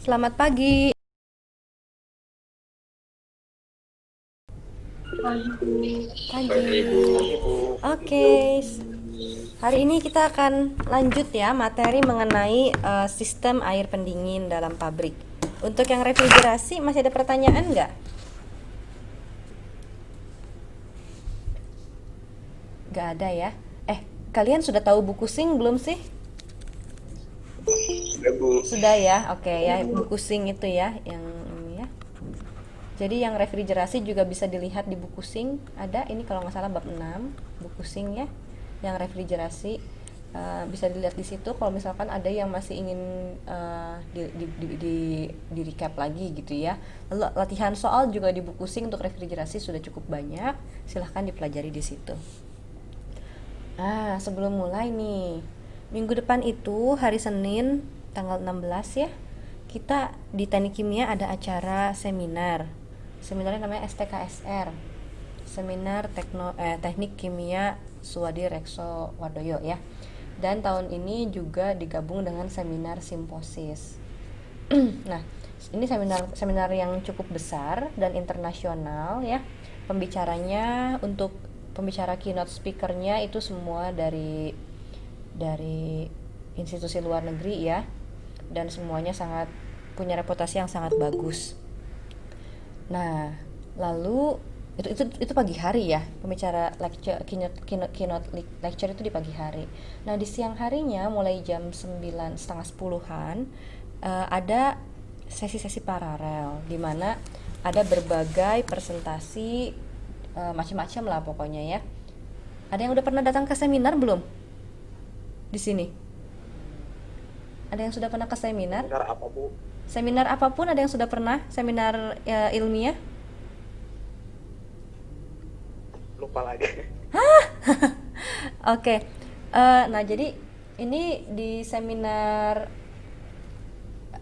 Selamat pagi. Pagi Bu. Pagi. Oke. Hari ini kita akan lanjut ya materi mengenai sistem air pendingin dalam pabrik. Untuk yang refrigerasi masih ada pertanyaan nggak? Nggak ada ya. Kalian sudah tahu buku Sing belum sih? Sudah Bu. Sudah ya. Oke ya, buku Sing itu ya yang ini ya. Jadi yang refrigerasi juga bisa dilihat di buku Sing. Ada ini kalau nggak salah bab 6 buku Sing ya. Yang refrigerasi bisa dilihat di situ kalau misalkan ada yang masih ingin di recap lagi gitu ya. Lalu latihan soal juga di buku Sing untuk refrigerasi sudah cukup banyak. Silahkan dipelajari di situ. Sebelum mulai nih, minggu depan itu hari Senin tanggal 16 ya, kita di Teknik Kimia ada acara seminar. Seminarnya namanya STKSR. Seminar Teknik Kimia Suwadi Rekso Wardoyo ya. Dan tahun ini juga digabung dengan seminar simposis. Nah, ini seminar seminar yang cukup besar dan internasional ya. Pembicaranya untuk pembicara keynote speakernya itu semua dari institusi luar negeri ya, dan semuanya sangat punya reputasi yang sangat bagus. Nah, lalu itu pagi hari ya, pembicara lecture keynote lecture itu di pagi hari. Nah, di siang harinya mulai jam 9 setengah 10-an ada sesi-sesi paralel di mana ada berbagai presentasi macam-macam lah pokoknya ya. Ada yang udah pernah datang ke seminar belum di sini? Ada yang sudah pernah ke seminar? Seminar apa Bu? Seminar apapun ada yang sudah pernah? Seminar ilmiah? Lupa lagi. Oke. Nah jadi ini di seminar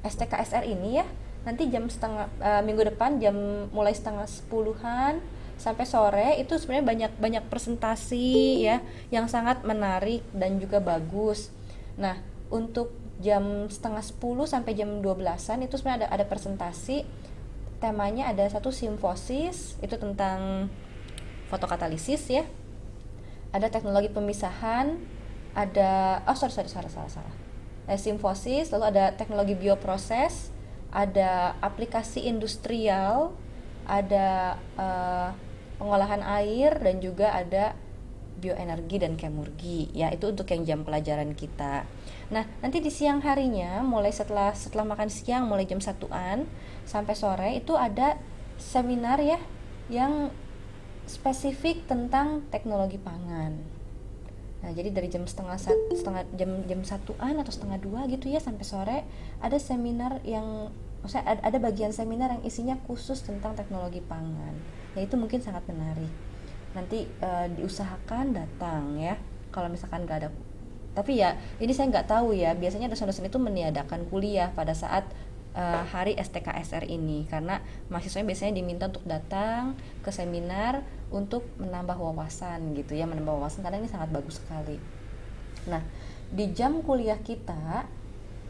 STKSR ini ya, nanti jam setengah minggu depan jam mulai setengah 10-an sampai sore itu sebenarnya banyak banyak presentasi ya yang sangat menarik dan juga bagus. Nah, untuk jam setengah 10 sampai jam 12-an itu sebenarnya ada presentasi, temanya ada satu simfosis itu tentang fotokatalisis ya, ada teknologi pemisahan, ada salah simfosis, lalu ada teknologi bioproses, ada aplikasi industrial, ada pengolahan air, dan juga ada bioenergi dan kemurgi ya. Itu untuk yang jam pelajaran kita. Nah, nanti di siang harinya mulai setelah makan siang mulai jam 1-an sampai sore itu ada seminar ya yang spesifik tentang teknologi pangan. Nah, jadi dari jam setengah jam 1-an atau setengah 2 gitu ya sampai sore ada seminar yang maksudnya ada bagian seminar yang isinya khusus tentang teknologi pangan. Ya itu mungkin sangat menarik. Nanti diusahakan datang ya. Kalau misalkan nggak ada, tapi ya ini saya nggak tahu ya. Biasanya dosen-dosen itu meniadakan kuliah pada saat hari STKSR ini karena mahasiswanya biasanya diminta untuk datang ke seminar untuk menambah wawasan gitu ya, menambah wawasan karena ini sangat bagus sekali. Nah, di jam kuliah kita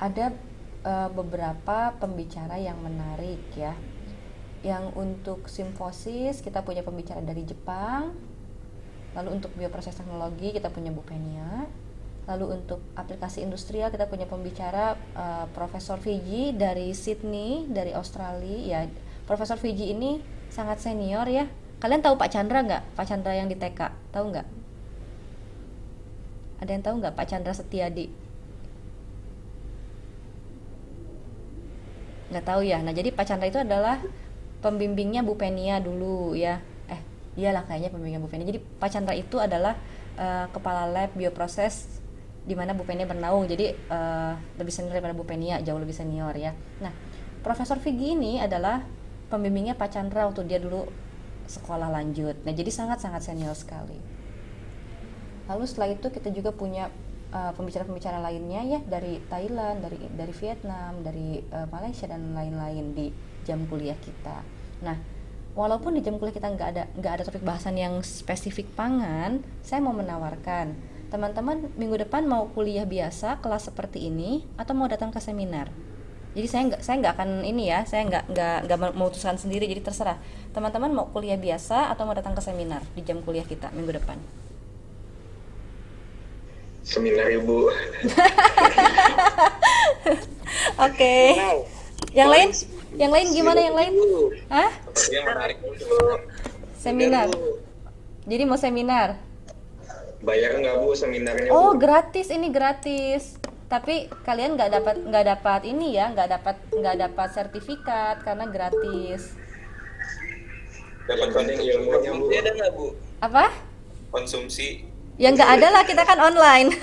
ada beberapa pembicara yang menarik ya. Yang untuk simfosis kita punya pembicara dari Jepang. Lalu untuk bioproses teknologi kita punya Bu Penia. Lalu untuk aplikasi industrial kita punya pembicara Profesor Fiji dari Sydney, dari Australia ya. Profesor Fiji ini sangat senior ya. Kalian tahu Pak Chandra nggak? Pak Chandra yang di TK, tahu nggak? Ada yang tahu nggak Pak Chandra Setiadi? Nggak tahu ya. Nah, jadi Pak Chandra itu adalah pembimbingnya Bu Penia dulu ya. Iyalah kayaknya pembimbingnya Bu Penia. Jadi Pak Chandra itu adalah kepala lab bioproses di mana Bu Penia bernaung. Jadi lebih senior daripada Bu Penia, jauh lebih senior ya. Nah, Profesor Vigi ini adalah pembimbingnya Pak Chandra waktu dia dulu sekolah lanjut. Nah, jadi sangat-sangat senior sekali. Lalu setelah itu kita juga punya pembicara-pembicara lainnya ya dari Thailand, dari Vietnam, dari Malaysia dan lain-lain di jam kuliah kita. Nah, walaupun di jam kuliah kita nggak ada topik bahasan yang spesifik pangan, saya mau menawarkan teman-teman minggu depan mau kuliah biasa kelas seperti ini atau mau datang ke seminar. Jadi saya nggak akan ini ya, saya nggak memutuskan sendiri. Jadi terserah teman-teman mau kuliah biasa atau mau datang ke seminar di jam kuliah kita minggu depan. Seminar Ibu. Oke. Yang lain gimana yang lain? Hah? Yang menarik Seminar. Jadi mau seminar? Bayar nggak Bu seminarnya Oh, Bu? gratis, ini gratis. Tapi kalian nggak dapat ini ya, nggak dapat sertifikat karena gratis. Dapat konten ilmunya Bu. Konsumsi ada nggak Bu? Apa? Konsumsi. Ya nggak ada lah, kita kan online.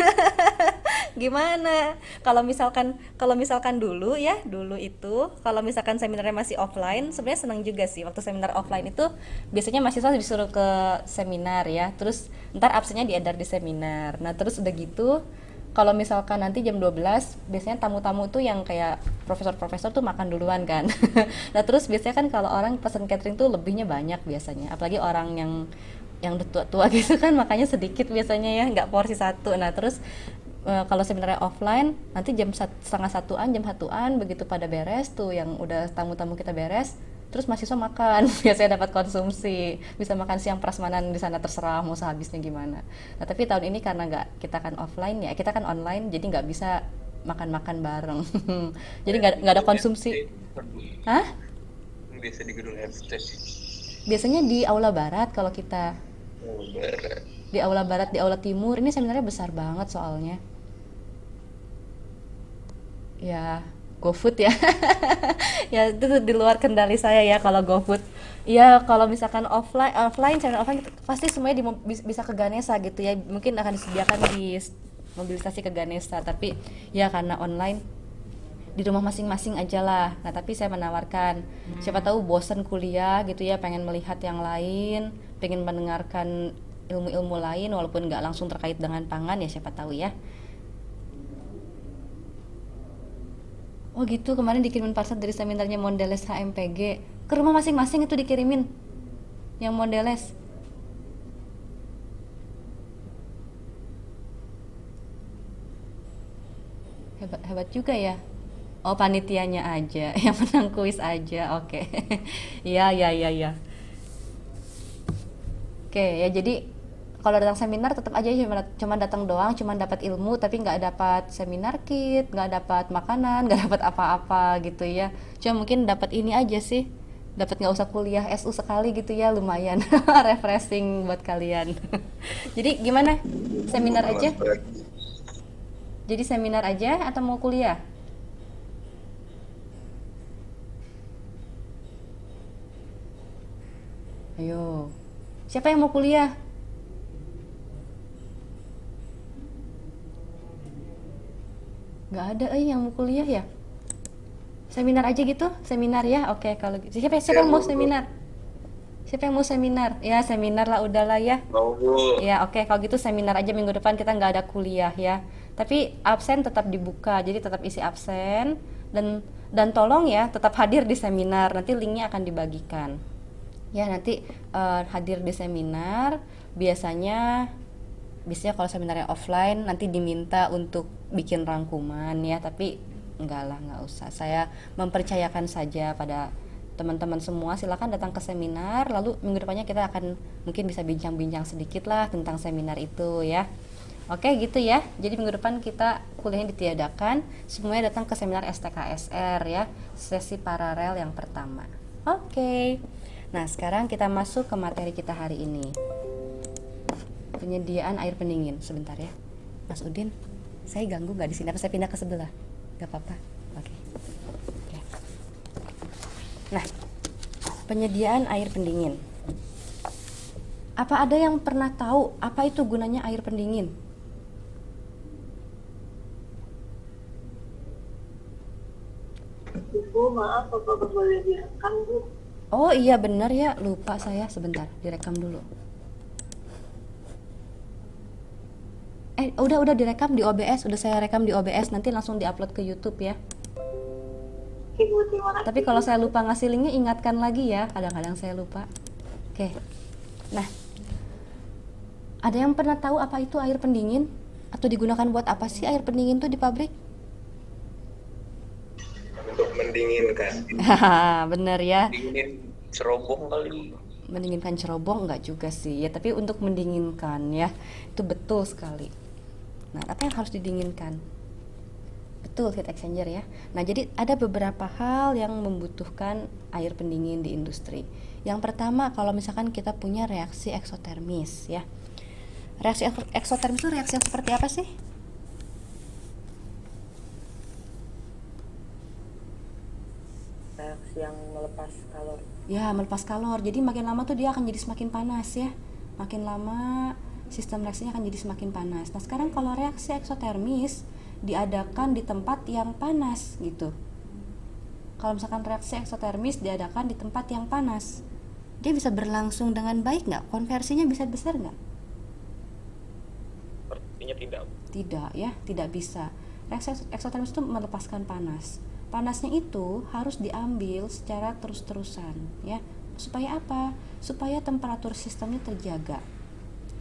Gimana? Kalau misalkan dulu ya, dulu itu kalau misalkan seminarnya masih offline, sebenarnya senang juga sih. Waktu seminar offline itu biasanya mahasiswa disuruh ke seminar ya, terus ntar absennya diedar di seminar. Nah, terus udah gitu kalau misalkan nanti jam 12 biasanya tamu-tamu tuh yang kayak profesor-profesor tuh makan duluan kan. Nah, terus biasanya kan kalau orang pesen catering tuh lebihnya banyak biasanya, apalagi orang yang udah tua-tua gitu kan makanya sedikit biasanya ya, nggak porsi satu. Nah, terus kalau sebenarnya offline nanti setengah satuan, jam satuan begitu pada beres tuh yang udah tamu-tamu kita beres, terus mahasiswa makan. Biasanya dapat konsumsi, bisa makan siang prasmanan di sana, terserah mau sehabisnya gimana. Nah, tapi tahun ini karena nggak, kita kan offline ya, kita kan online, jadi nggak bisa makan-makan bareng. Jadi nggak ada konsumsi. Hah? Biasa di gedung FT. Biasanya di aula barat kalau kita. Oh, berat. Di aula barat, di aula timur. Ini sebenarnya besar banget soalnya. Ya, GoFood ya. Ya itu tuh di luar kendali saya ya kalau GoFood. Ya kalau misalkan offline channel offline pasti semuanya bisa ke Ganesha gitu ya. Mungkin akan disediakan di mobilisasi ke Ganesha, tapi ya karena online di rumah masing-masing aja lah. Nah, tapi saya menawarkan, siapa tahu bosan kuliah gitu ya, pengen melihat yang lain, pengen mendengarkan ilmu-ilmu lain walaupun nggak langsung terkait dengan pangan ya, siapa tahu ya. Oh gitu, kemarin dikirimin parcel dari seminarnya Mondelez HMPG ke rumah masing-masing, itu dikirimin yang Mondelez. Hebat juga ya. Oh, panitianya aja yang menang kuis aja. Oke. Iya, iya, iya, iya. Oke, ya jadi kalau datang seminar tetap aja cuma datang doang, cuma dapat ilmu tapi nggak dapat seminar kit, nggak dapat makanan, nggak dapat apa-apa gitu ya. Cuma mungkin dapat ini aja sih, dapat nggak usah kuliah SU sekali gitu ya, lumayan refreshing buat kalian. Jadi gimana, seminar aja? Jadi seminar aja atau mau kuliah? Ayo, siapa yang mau kuliah? Nggak ada yang mau kuliah ya? Seminar aja gitu? Seminar ya? Oke, kalau gitu. Siapa yang mau seminar? Siapa yang mau seminar? Ya, seminar lah, udahlah ya. Mau Bu. Ya, oke, kalau gitu seminar aja, minggu depan kita nggak ada kuliah ya. Tapi absen tetap dibuka, jadi tetap isi absen, dan tolong ya tetap hadir di seminar. Nanti linknya akan dibagikan. Ya, nanti hadir di seminar. Biasanya kalau seminarnya offline nanti diminta untuk bikin rangkuman ya, tapi enggak lah, nggak usah. Saya mempercayakan saja pada teman-teman semua. Silakan datang ke seminar, lalu minggu depannya kita akan mungkin bisa bincang-bincang sedikit lah tentang seminar itu ya. Oke gitu ya. Jadi minggu depan kita kuliahnya ditiadakan, semuanya datang ke seminar STKSR ya, sesi paralel yang pertama. Oke. Nah, sekarang kita masuk ke materi kita hari ini. Penyediaan air pendingin. Sebentar ya, Mas Udin, saya ganggu nggak di sini? Apa saya pindah ke sebelah? Gak apa-apa. Oke. Nah, penyediaan air pendingin. Apa ada yang pernah tahu apa itu gunanya air pendingin? Bu, maaf apa boleh direkam, Bu? Oh iya benar ya, lupa saya. Sebentar, direkam dulu. Udah direkam di OBS, udah saya rekam di OBS, nanti langsung diupload ke YouTube ya. Oke, Bu, terima kasih. Tapi kalau saya lupa ngasih linknya, ingatkan lagi ya, kadang-kadang saya lupa. Oke. Nah, ada yang pernah tahu apa itu air pendingin? Atau digunakan buat apa sih air pendingin tuh di pabrik? Untuk betul kan? Bener ya. Dinginin cerobong kali. Mendinginkan cerobong enggak juga sih ya, tapi untuk mendinginkan ya itu betul sekali. Nah, apa yang harus didinginkan? Betul, heat exchanger ya. Nah, jadi ada beberapa hal yang membutuhkan air pendingin di industri. Yang pertama, kalau misalkan kita punya reaksi eksotermis ya. Reaksi eksotermis itu reaksi yang seperti apa sih? Reaksi yang melepas kalor. Ya, melepas kalor. Jadi makin lama tuh dia akan jadi semakin panas ya. Makin lama sistem reaksinya akan jadi semakin panas. Nah, sekarang kalau reaksi eksotermis diadakan di tempat yang panas gitu. Kalau misalkan reaksi eksotermis diadakan di tempat yang panas, dia bisa berlangsung dengan baik nggak? Konversinya bisa besar nggak? Sepertinya tidak. Tidak ya, tidak bisa. Reaksi eksotermis itu melepaskan panas. Panasnya itu harus diambil secara terus-terusan ya. Supaya apa? Supaya temperatur sistemnya terjaga.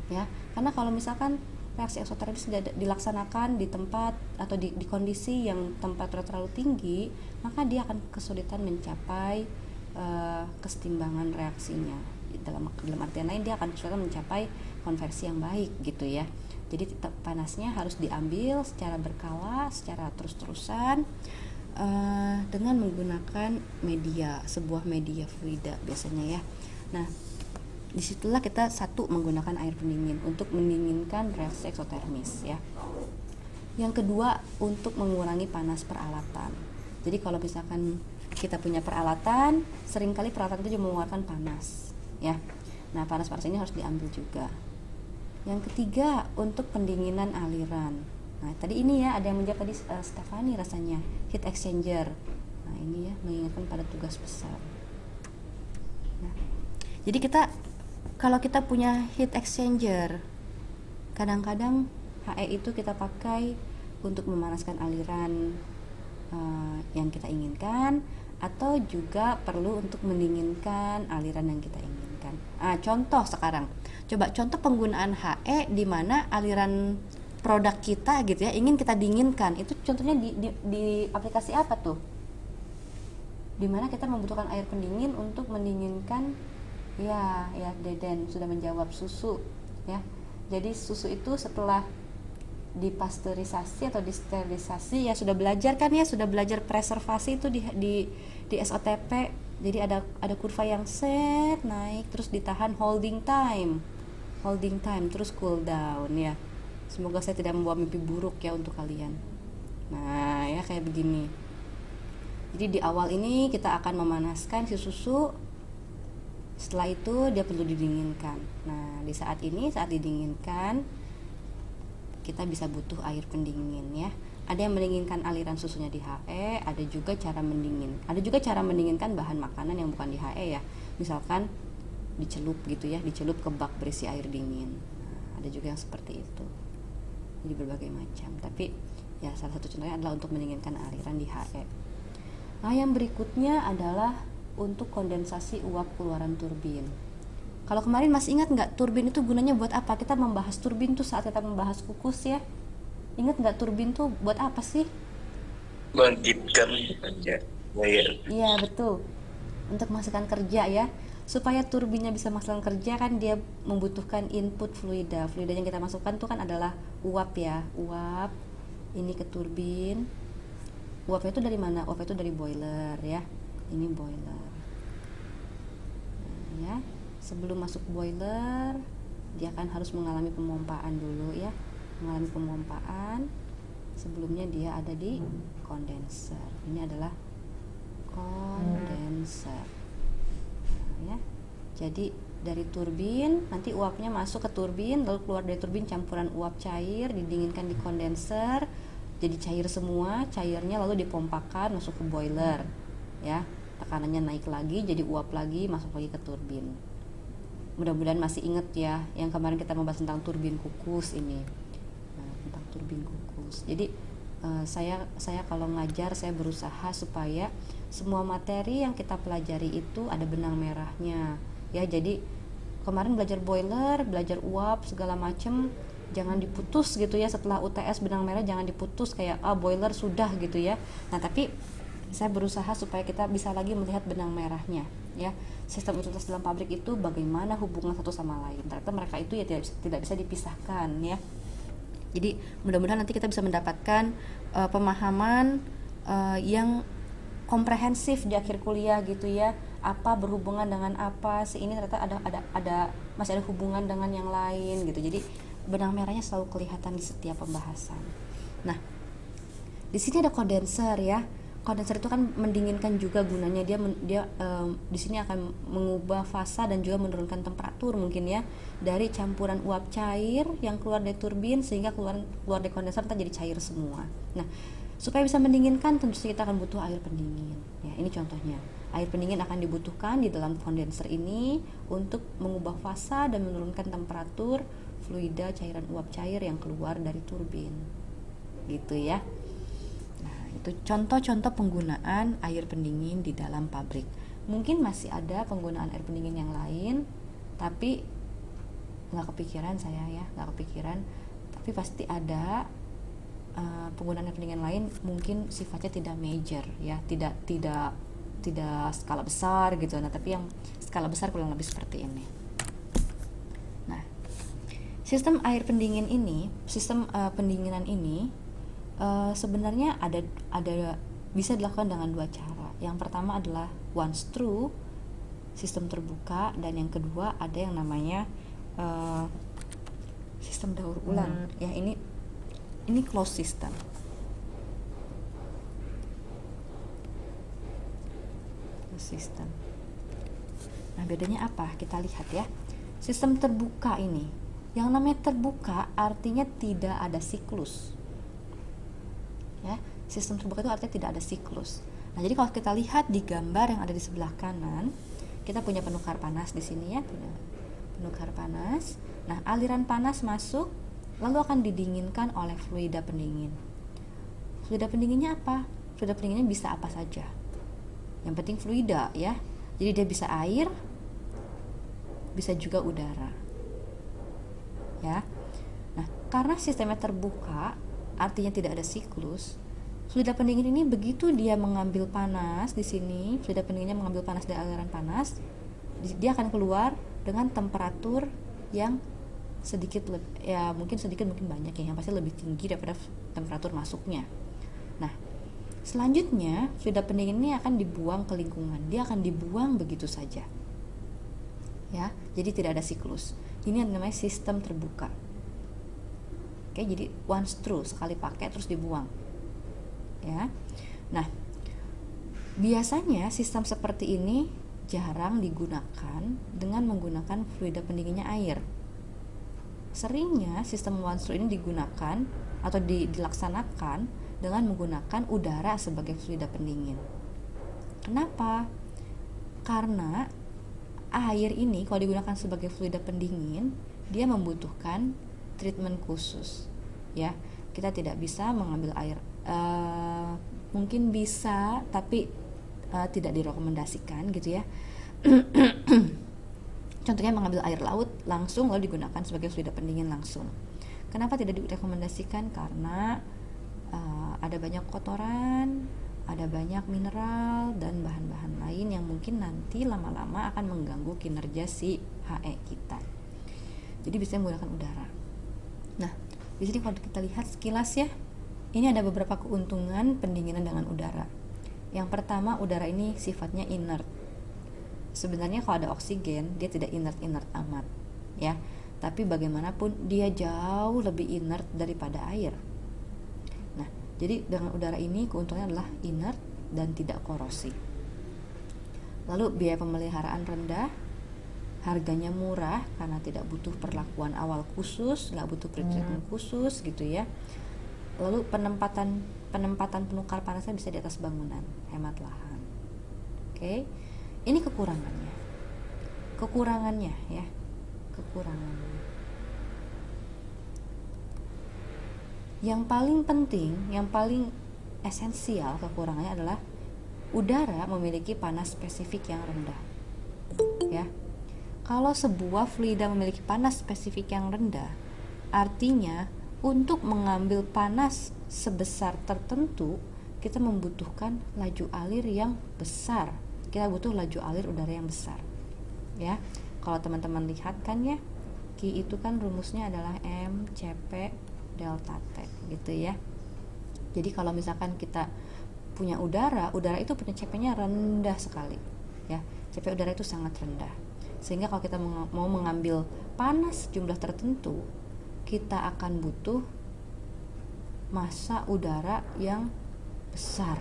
Ya, karena kalau misalkan reaksi eksotermis dilaksanakan di tempat atau di kondisi yang temperatur terlalu tinggi, maka dia akan kesulitan mencapai kesetimbangan reaksinya. Dalam artian lain dia akan kesulitan mencapai konversi yang baik gitu ya. Jadi panasnya harus diambil secara berkala, secara terus-terusan dengan menggunakan media, sebuah media fluida biasanya ya. Nah, disitulah kita menggunakan air pendingin untuk mendinginkan reaksi eksotermis ya. Yang kedua, untuk mengurangi panas peralatan. Jadi kalau misalkan kita punya peralatan, seringkali peralatan itu juga mengeluarkan panas ya. Nah, panas-panas ini harus diambil juga. Yang ketiga, untuk pendinginan aliran. Nah, tadi ini ya ada yang menjawab tadi Stefani rasanya, heat exchanger. Nah, ini ya mengingatkan pada tugas besar. Nah, jadi kalau kita punya heat exchanger, kadang-kadang HE itu kita pakai untuk memanaskan aliran yang kita inginkan, atau juga perlu untuk mendinginkan aliran yang kita inginkan. Contoh sekarang, coba contoh penggunaan HE di mana aliran produk kita gitu ya ingin kita dinginkan. Itu contohnya di aplikasi apa tuh? Dimana kita membutuhkan air pendingin untuk mendinginkan. Ya Deden sudah menjawab, susu ya. Jadi susu itu setelah dipasteurisasi atau disterilisasi ya, sudah belajar kan ya, sudah belajar preservasi itu di SOTP. Jadi ada kurva yang set naik terus ditahan holding time terus cool down ya. Semoga saya tidak membawa mimpi buruk ya untuk kalian. Nah ya kayak begini. Jadi di awal ini kita akan memanaskan si susu. Setelah itu dia perlu didinginkan. Nah, di saat didinginkan kita bisa butuh air pendingin ya. Ada yang mendinginkan aliran susunya di HE, ada juga cara mendinginkan bahan makanan yang bukan di HE ya. Misalkan dicelup gitu ya, dicelup ke bak berisi air dingin. Nah, ada juga yang seperti itu. Jadi berbagai macam. Tapi ya salah satu contohnya adalah untuk mendinginkan aliran di HE. Nah, yang berikutnya adalah untuk kondensasi uap keluaran turbin. Kalau kemarin masih ingat nggak turbin itu gunanya buat apa? Kita membahas turbin tuh saat kita membahas kukus ya. Ingat nggak turbin tuh buat apa sih? Bangkitkan aja. Iya betul. Untuk menghasilkan kerja ya. Supaya turbinnya bisa menghasilkan kerja kan dia membutuhkan input fluida. Fluida yang kita masukkan tuh kan adalah uap ya. Uap ini ke turbin. Uapnya itu dari mana? Uapnya itu dari boiler ya. Ini boiler. Nah, ya. Sebelum masuk boiler, dia kan harus mengalami pemompaan dulu ya. Mengalami pemompaan. Sebelumnya dia ada di kondenser. Ini adalah kondenser. Nah, ya. Jadi dari turbin, nanti uapnya masuk ke turbin, lalu keluar dari turbin campuran uap cair, didinginkan di kondenser, jadi cair semua, cairnya lalu dipompakan masuk ke boiler. Ya, tekanannya naik lagi jadi uap lagi masuk lagi ke turbin. Mudah-mudahan masih ingat ya yang kemarin kita membahas tentang turbin kukus ini. Nah, tentang turbin kukus. Jadi saya kalau ngajar saya berusaha supaya semua materi yang kita pelajari itu ada benang merahnya. Ya, jadi kemarin belajar boiler, belajar uap segala macem, jangan diputus gitu ya. Setelah UTS benang merah jangan diputus kayak boiler sudah gitu ya. Nah, tapi Saya berusaha supaya kita bisa lagi melihat benang merahnya, ya. Sistem utilitas dalam pabrik itu bagaimana hubungan satu sama lain. Ternyata mereka itu ya tidak bisa dipisahkan, ya. Jadi mudah-mudahan nanti kita bisa mendapatkan pemahaman yang komprehensif di akhir kuliah gitu ya. Apa berhubungan dengan apa sih ini, ternyata ada masih ada hubungan dengan yang lain gitu. Jadi benang merahnya selalu kelihatan di setiap pembahasan. Nah, di sini ada kondenser ya. Kondenser itu kan mendinginkan juga gunanya, dia di sini akan mengubah fasa dan juga menurunkan temperatur mungkin ya, dari campuran uap cair yang keluar dari turbin sehingga keluar dari kondenser nanti jadi cair semua. Nah, supaya bisa mendinginkan tentu saja kita akan butuh air pendingin. Ya, ini contohnya. Air pendingin akan dibutuhkan di dalam kondenser ini untuk mengubah fasa dan menurunkan temperatur fluida cairan uap cair yang keluar dari turbin. Gitu ya. Itu contoh-contoh penggunaan air pendingin di dalam pabrik. Mungkin masih ada penggunaan air pendingin yang lain, tapi nggak kepikiran saya ya, nggak kepikiran. Tapi pasti ada penggunaan air pendingin lain, mungkin sifatnya tidak major ya, tidak skala besar gitu. Nah, tapi yang skala besar kurang lebih seperti ini. Nah, sistem air pendingin ini, sistem pendinginan ini sebenarnya ada bisa dilakukan dengan dua cara. Yang pertama adalah one screw, sistem terbuka, dan yang kedua ada yang namanya sistem daur ulang. Ya, ini closed system. Sistem. Nah, bedanya apa? Kita lihat ya. Sistem terbuka ini, yang namanya terbuka artinya tidak ada siklus. Ya, sistem terbuka itu artinya tidak ada siklus. Nah, jadi kalau kita lihat di gambar yang ada di sebelah kanan, kita punya penukar panas di sini ya, penukar panas. Nah, aliran panas masuk lalu akan didinginkan oleh fluida pendingin. Fluida pendinginnya apa? Fluida pendinginnya bisa apa saja. Yang penting fluida ya. Jadi dia bisa air, bisa juga udara. Ya. Nah, karena sistemnya terbuka, artinya tidak ada siklus, fluida pendingin ini begitu dia mengambil panas di sini, fluida pendinginnya mengambil panas dari aliran panas, dia akan keluar dengan temperatur yang sedikit ya mungkin sedikit mungkin banyak ya, yang pasti lebih tinggi daripada temperatur masuknya. Nah, selanjutnya fluida pendingin ini akan dibuang ke lingkungan, dia akan dibuang begitu saja. Ya, jadi tidak ada siklus. Ini yang namanya sistem terbuka. Oke, jadi one screw, sekali pakai terus dibuang. Ya. Nah, biasanya sistem seperti ini jarang digunakan dengan menggunakan fluida pendinginnya air. Seringnya sistem one screw ini digunakan atau dilaksanakan dengan menggunakan udara sebagai fluida pendingin. Kenapa? Karena air ini kalau digunakan sebagai fluida pendingin, dia membutuhkan treatment khusus ya. Kita tidak bisa mengambil air, mungkin bisa tapi tidak direkomendasikan gitu ya. Contohnya mengambil air laut langsung lalu digunakan sebagai fluida pendingin langsung. Kenapa tidak direkomendasikan? Karena ada banyak kotoran, ada banyak mineral dan bahan-bahan lain yang mungkin nanti lama-lama akan mengganggu kinerja si HE kita. Jadi bisa menggunakan udara. Nah, di sini kalau kita lihat sekilas ya, ini ada beberapa keuntungan pendinginan dengan udara. Yang pertama, udara ini sifatnya inert. Sebenarnya kalau ada oksigen, dia tidak inert amat, ya. Tapi bagaimanapun dia jauh lebih inert daripada air. Nah, jadi dengan udara ini keuntungannya adalah inert dan tidak korosi. Lalu biaya pemeliharaan rendah, harganya murah karena tidak butuh perlakuan awal khusus, nggak butuh treatment khusus gitu ya. Lalu penempatan penukar panasnya bisa di atas bangunan, hemat lahan. Oke, ini kekurangannya ya, kekurangannya. Yang paling penting, yang paling esensial kekurangannya adalah udara memiliki panas spesifik yang rendah. Ya. Kalau sebuah fluida memiliki panas spesifik yang rendah, artinya untuk mengambil panas sebesar tertentu, kita membutuhkan laju alir yang besar. Kita butuh laju alir udara yang besar. Ya. Kalau teman-teman lihat kan ya, Q itu kan rumusnya adalah M CP delta T gitu ya. Jadi kalau misalkan kita punya udara itu punya CP-nya rendah sekali ya. CP udara itu sangat rendah. Sehingga kalau kita mau mengambil panas jumlah tertentu, kita akan butuh massa udara yang besar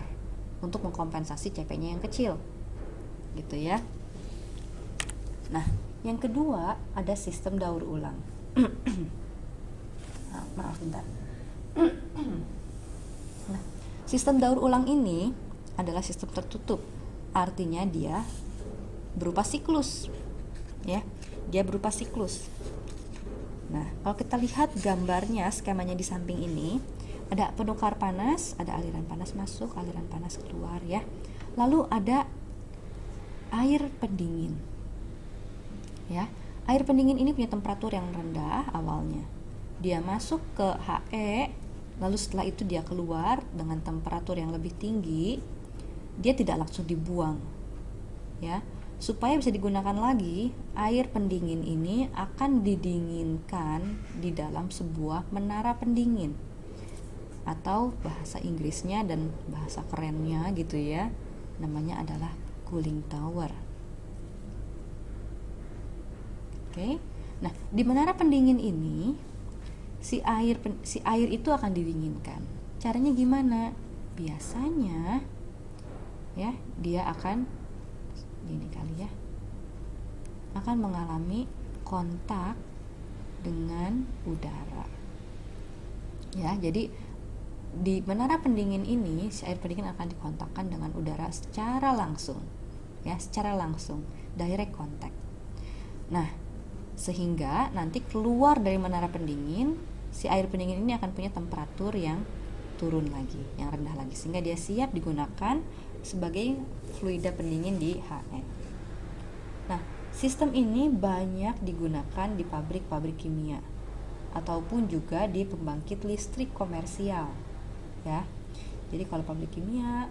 untuk mengkompensasi CP-nya yang kecil. Gitu ya. Nah, yang kedua ada sistem daur ulang. Maaf bentar. Nah, sistem daur ulang ini adalah sistem tertutup. Artinya dia berupa siklus. Ya, dia berupa siklus. Nah, kalau kita lihat gambarnya, skemanya di samping ini, ada penukar panas, ada aliran panas masuk, aliran panas keluar ya. Lalu ada air pendingin. Ya, air pendingin ini punya temperatur yang rendah awalnya. Dia masuk ke HE, lalu setelah itu dia keluar dengan temperatur yang lebih tinggi. Dia tidak langsung dibuang. Ya, supaya bisa digunakan lagi, air pendingin ini akan didinginkan di dalam sebuah menara pendingin. Atau bahasa Inggrisnya dan bahasa kerennya gitu ya, namanya adalah cooling tower. Oke. Nah, di menara pendingin ini si air itu akan didinginkan. Caranya gimana? Biasanya ya, dia akan gini kali ya, akan mengalami kontak dengan udara. Ya, jadi di menara pendingin ini si air pendingin akan dikontakkan dengan udara secara langsung. Ya, secara langsung, direct contact. Nah, sehingga nanti keluar dari menara pendingin, si air pendingin ini akan punya temperatur yang turun lagi, yang rendah lagi, sehingga dia siap digunakan sebagai fluida pendingin di HE. Nah, sistem ini banyak digunakan di pabrik-pabrik kimia ataupun juga di pembangkit listrik komersial. Ya. Jadi kalau pabrik kimia,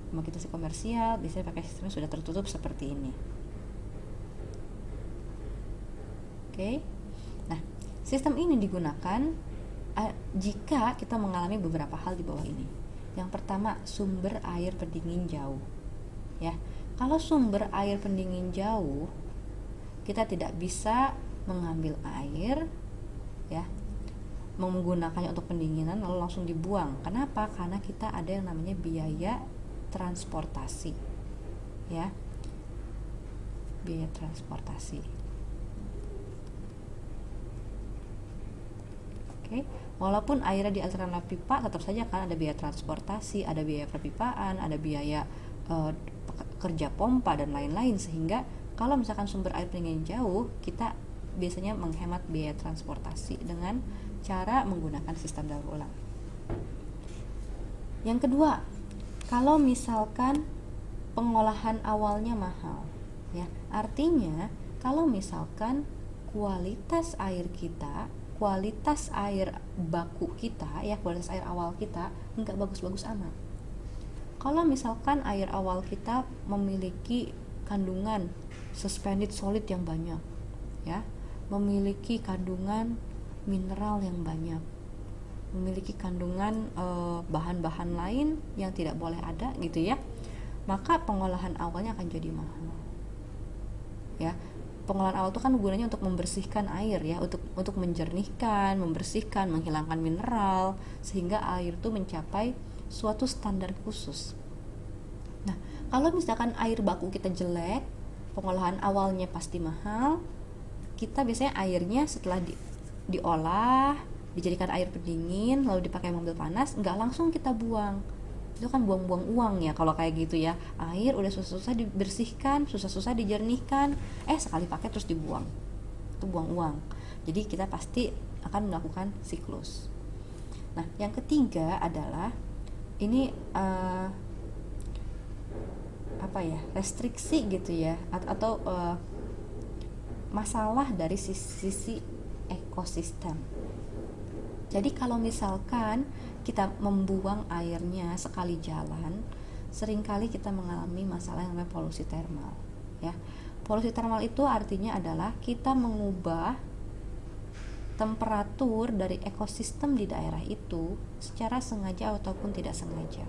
pembangkit listrik komersial biasanya pakai sistem sudah tertutup seperti ini. Oke. Nah, sistem ini digunakan jika kita mengalami beberapa hal di bawah ini. Yang pertama, sumber air pendingin jauh. Ya, kalau sumber air pendingin jauh, kita tidak bisa mengambil air, ya, menggunakannya untuk pendinginan lalu langsung dibuang. Kenapa? Karena kita ada yang namanya biaya transportasi, ya, biaya transportasi. Oke. Walaupun airnya dialirkan lewat pipa, tetap saja kan ada biaya transportasi, ada biaya perpipaan, ada biaya kerja pompa dan lain-lain. Sehingga kalau misalkan sumber air pendingin jauh, kita biasanya menghemat biaya transportasi dengan cara menggunakan sistem daur ulang. Yang kedua, kalau misalkan pengolahan awalnya mahal, ya, artinya kalau misalkan kualitas air kita, kualitas air baku kita, ya, kualitas air awal kita nggak bagus-bagus amat. Kalau misalkan air awal kita memiliki kandungan suspended solid yang banyak, ya, memiliki kandungan mineral yang banyak, memiliki kandungan bahan-bahan lain yang tidak boleh ada gitu ya, maka pengolahan awalnya akan jadi mahal. Ya, pengolahan awal itu kan gunanya untuk membersihkan air, ya, untuk menjernihkan, membersihkan, menghilangkan mineral sehingga air itu mencapai suatu standar khusus. Nah, kalau misalkan air baku kita jelek, pengolahan awalnya pasti mahal. Kita biasanya airnya setelah diolah, dijadikan air pendingin, lalu dipakai mobil panas, nggak langsung kita buang. Itu kan buang-buang uang ya kalau kayak gitu ya. Air udah susah-susah dibersihkan, susah-susah dijernihkan, sekali pakai terus dibuang. Itu buang uang. Jadi kita pasti akan melakukan siklus. Nah, yang ketiga adalah ini restriksi gitu ya, atau masalah dari sisi ekosistem. Jadi kalau misalkan kita membuang airnya sekali jalan, seringkali kita mengalami masalah yang namanya polusi termal, ya. Polusi termal itu artinya adalah kita mengubah temperatur dari ekosistem di daerah itu secara sengaja ataupun tidak sengaja,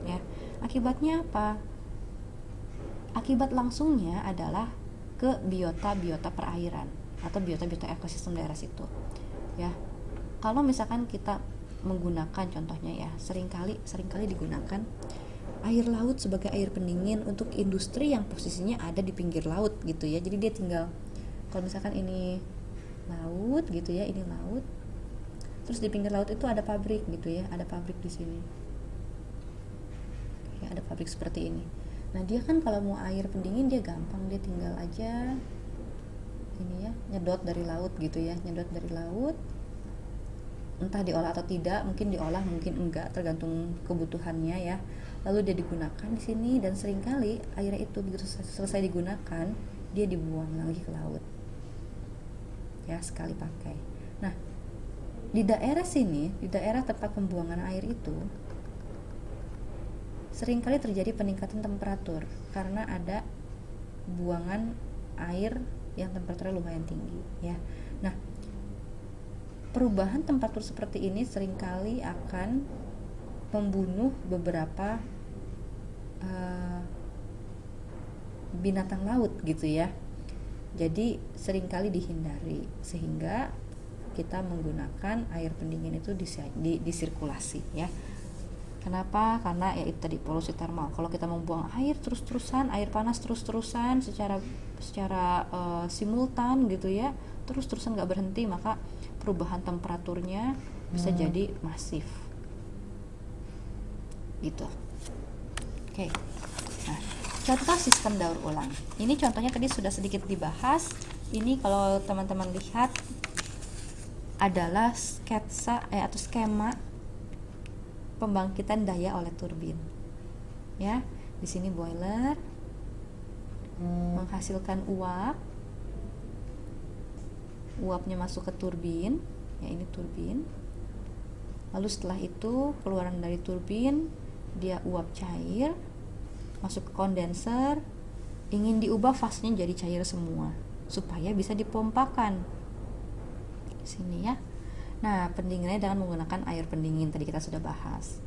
ya. Akibatnya apa? Akibat langsungnya adalah ke biota perairan atau biota ekosistem daerah situ, ya. Kalau misalkan kita menggunakan, contohnya ya, seringkali digunakan air laut sebagai air pendingin untuk industri yang posisinya ada di pinggir laut gitu ya. Jadi dia tinggal, kalau misalkan ini laut gitu ya, ini laut, terus di pinggir laut itu ada pabrik gitu ya, ada pabrik di sini ya, ada pabrik seperti ini. Nah dia kan kalau mau air pendingin dia gampang, dia tinggal aja ini ya, nyedot dari laut gitu ya, nyedot dari laut, entah diolah atau tidak, mungkin diolah mungkin enggak, tergantung kebutuhannya ya. Lalu dia digunakan di sini, dan seringkali airnya itu begitu selesai digunakan dia dibuang lagi ke laut ya, sekali pakai. Nah di daerah sini, di daerah tempat pembuangan air itu seringkali terjadi peningkatan temperatur karena ada buangan air yang temperaturnya lumayan tinggi ya. Nah perubahan temperatur seperti ini seringkali akan membunuh beberapa binatang laut gitu ya. Jadi seringkali dihindari, sehingga kita menggunakan air pendingin itu disirkulasi ya. Kenapa? Karena ya itu tadi, polusi termal. Kalau kita membuang air terus-terusan, air panas terus-terusan secara simultan gitu ya, terus-terusan nggak berhenti, maka perubahan temperaturnya bisa jadi masif gitu. Oke. Nah, contoh sistem daur ulang. Ini contohnya tadi sudah sedikit dibahas. Ini kalau teman-teman lihat adalah sketsa atau skema pembangkitan daya oleh turbin. Ya, di sini boiler menghasilkan uap. Uapnya masuk ke turbin, ya ini turbin. Lalu setelah itu keluaran dari turbin dia uap cair masuk ke kondenser, ingin diubah fasenya jadi cair semua supaya bisa dipompakan sini ya. Nah pendinginnya dengan menggunakan air pendingin, tadi kita sudah bahas.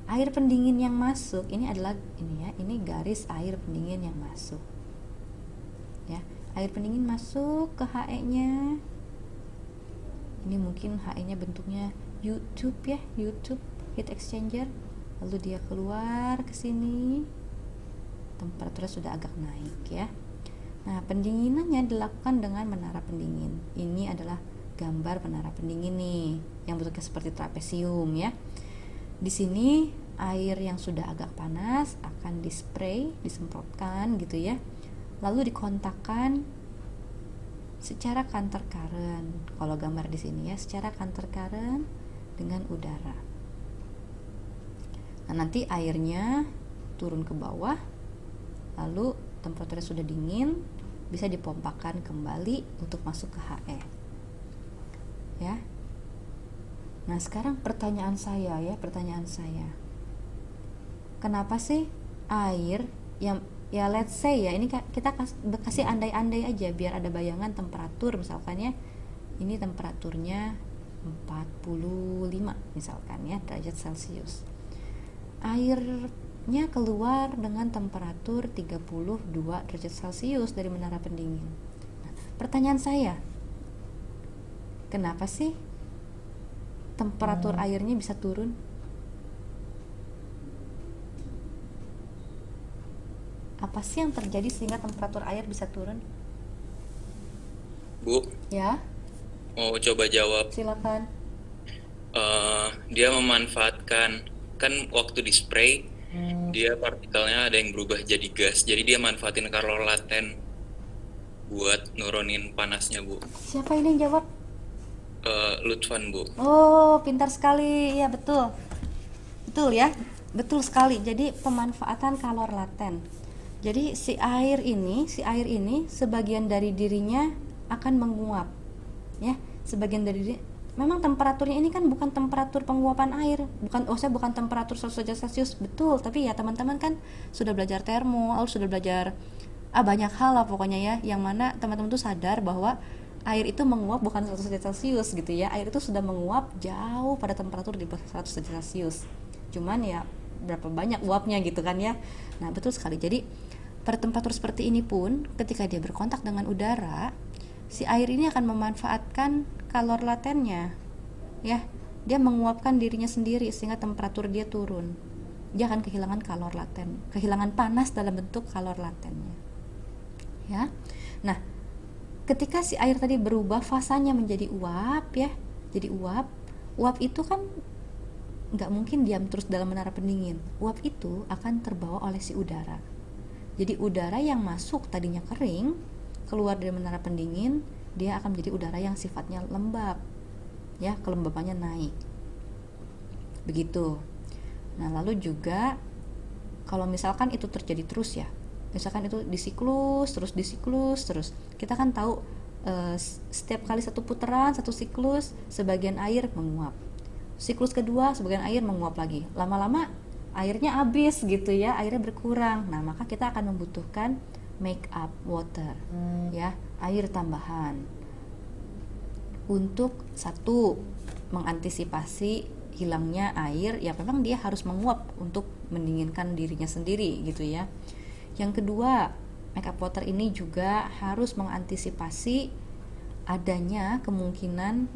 Air pendingin yang masuk ini adalah ini ya, ini garis air pendingin yang masuk ya. Air pendingin masuk ke HE-nya. Ini mungkin HE-nya bentuknya YouTube ya, YouTube heat exchanger. Lalu dia keluar ke sini, temperaturnya sudah agak naik ya. Nah pendinginannya dilakukan dengan menara pendingin. Ini adalah gambar menara pendingin nih, yang bentuknya seperti trapesium ya. Di sini air yang sudah agak panas akan dispray, disemprotkan gitu ya, lalu dikontakkan secara counter current. Kalau gambar di sini ya, secara counter current dengan udara. Nah, nanti airnya turun ke bawah, lalu temperaturnya sudah dingin, bisa dipompakan kembali untuk masuk ke HE ya. Nah sekarang pertanyaan saya, kenapa sih air yang ya let's say ya, ini kita kasih andai-andai aja biar ada bayangan temperatur, misalkan ya ini temperaturnya 45 misalkan ya derajat Celcius. Airnya keluar dengan temperatur 32 derajat Celcius dari menara pendingin. Nah, pertanyaan saya, kenapa sih temperatur airnya bisa turun? Apa sih yang terjadi sehingga temperatur air bisa turun? Bu, Ya, mau coba jawab. silakan. Dia memanfaatkan, kan waktu di spray dia partikelnya ada yang berubah jadi gas, jadi dia manfaatin kalorlaten buat nurunin panasnya Bu. Siapa ini yang jawab? Lutfan Bu. Oh, pintar sekali. Ya, betul. Betul ya. Betul sekali. Jadi pemanfaatan kalor laten. Jadi si air ini sebagian dari dirinya akan menguap. Ya, sebagian dari memang temperaturnya ini kan bukan temperatur penguapan air, bukan temperatur 100 derajat Celcius, betul, tapi ya teman-teman kan sudah belajar termo, atau sudah belajar banyak hal lah pokoknya ya, yang mana teman-teman tuh sadar bahwa air itu menguap bukan 100 derajat Celcius gitu ya. Air itu sudah menguap jauh pada temperatur di bawah 100 derajat Celcius. Cuman ya berapa banyak uapnya gitu kan ya. Nah, betul sekali. Jadi pada temperatur seperti ini pun ketika dia berkontak dengan udara, si air ini akan memanfaatkan kalor latennya. Ya, dia menguapkan dirinya sendiri sehingga temperatur dia turun. Dia akan kehilangan kalor laten, kehilangan panas dalam bentuk kalor latennya. Ya. Nah, ketika si air tadi berubah fasanya menjadi uap ya, jadi uap itu kan nggak mungkin diam terus dalam menara pendingin. Uap itu akan terbawa oleh si udara. Jadi udara yang masuk tadinya kering keluar dari menara pendingin, dia akan menjadi udara yang sifatnya lembab ya, kelembabannya naik begitu. Nah, lalu juga kalau misalkan itu terjadi terus ya, misalkan itu disiklus terus, kita kan tahu setiap kali satu putaran, satu siklus, sebagian air menguap, siklus kedua sebagian air menguap lagi, lama-lama airnya habis gitu ya, airnya berkurang. Nah, maka kita akan membutuhkan make up water ya, air tambahan untuk satu mengantisipasi hilangnya air yang memang dia harus menguap untuk mendinginkan dirinya sendiri gitu ya. Yang kedua, make up water ini juga harus mengantisipasi adanya kemungkinan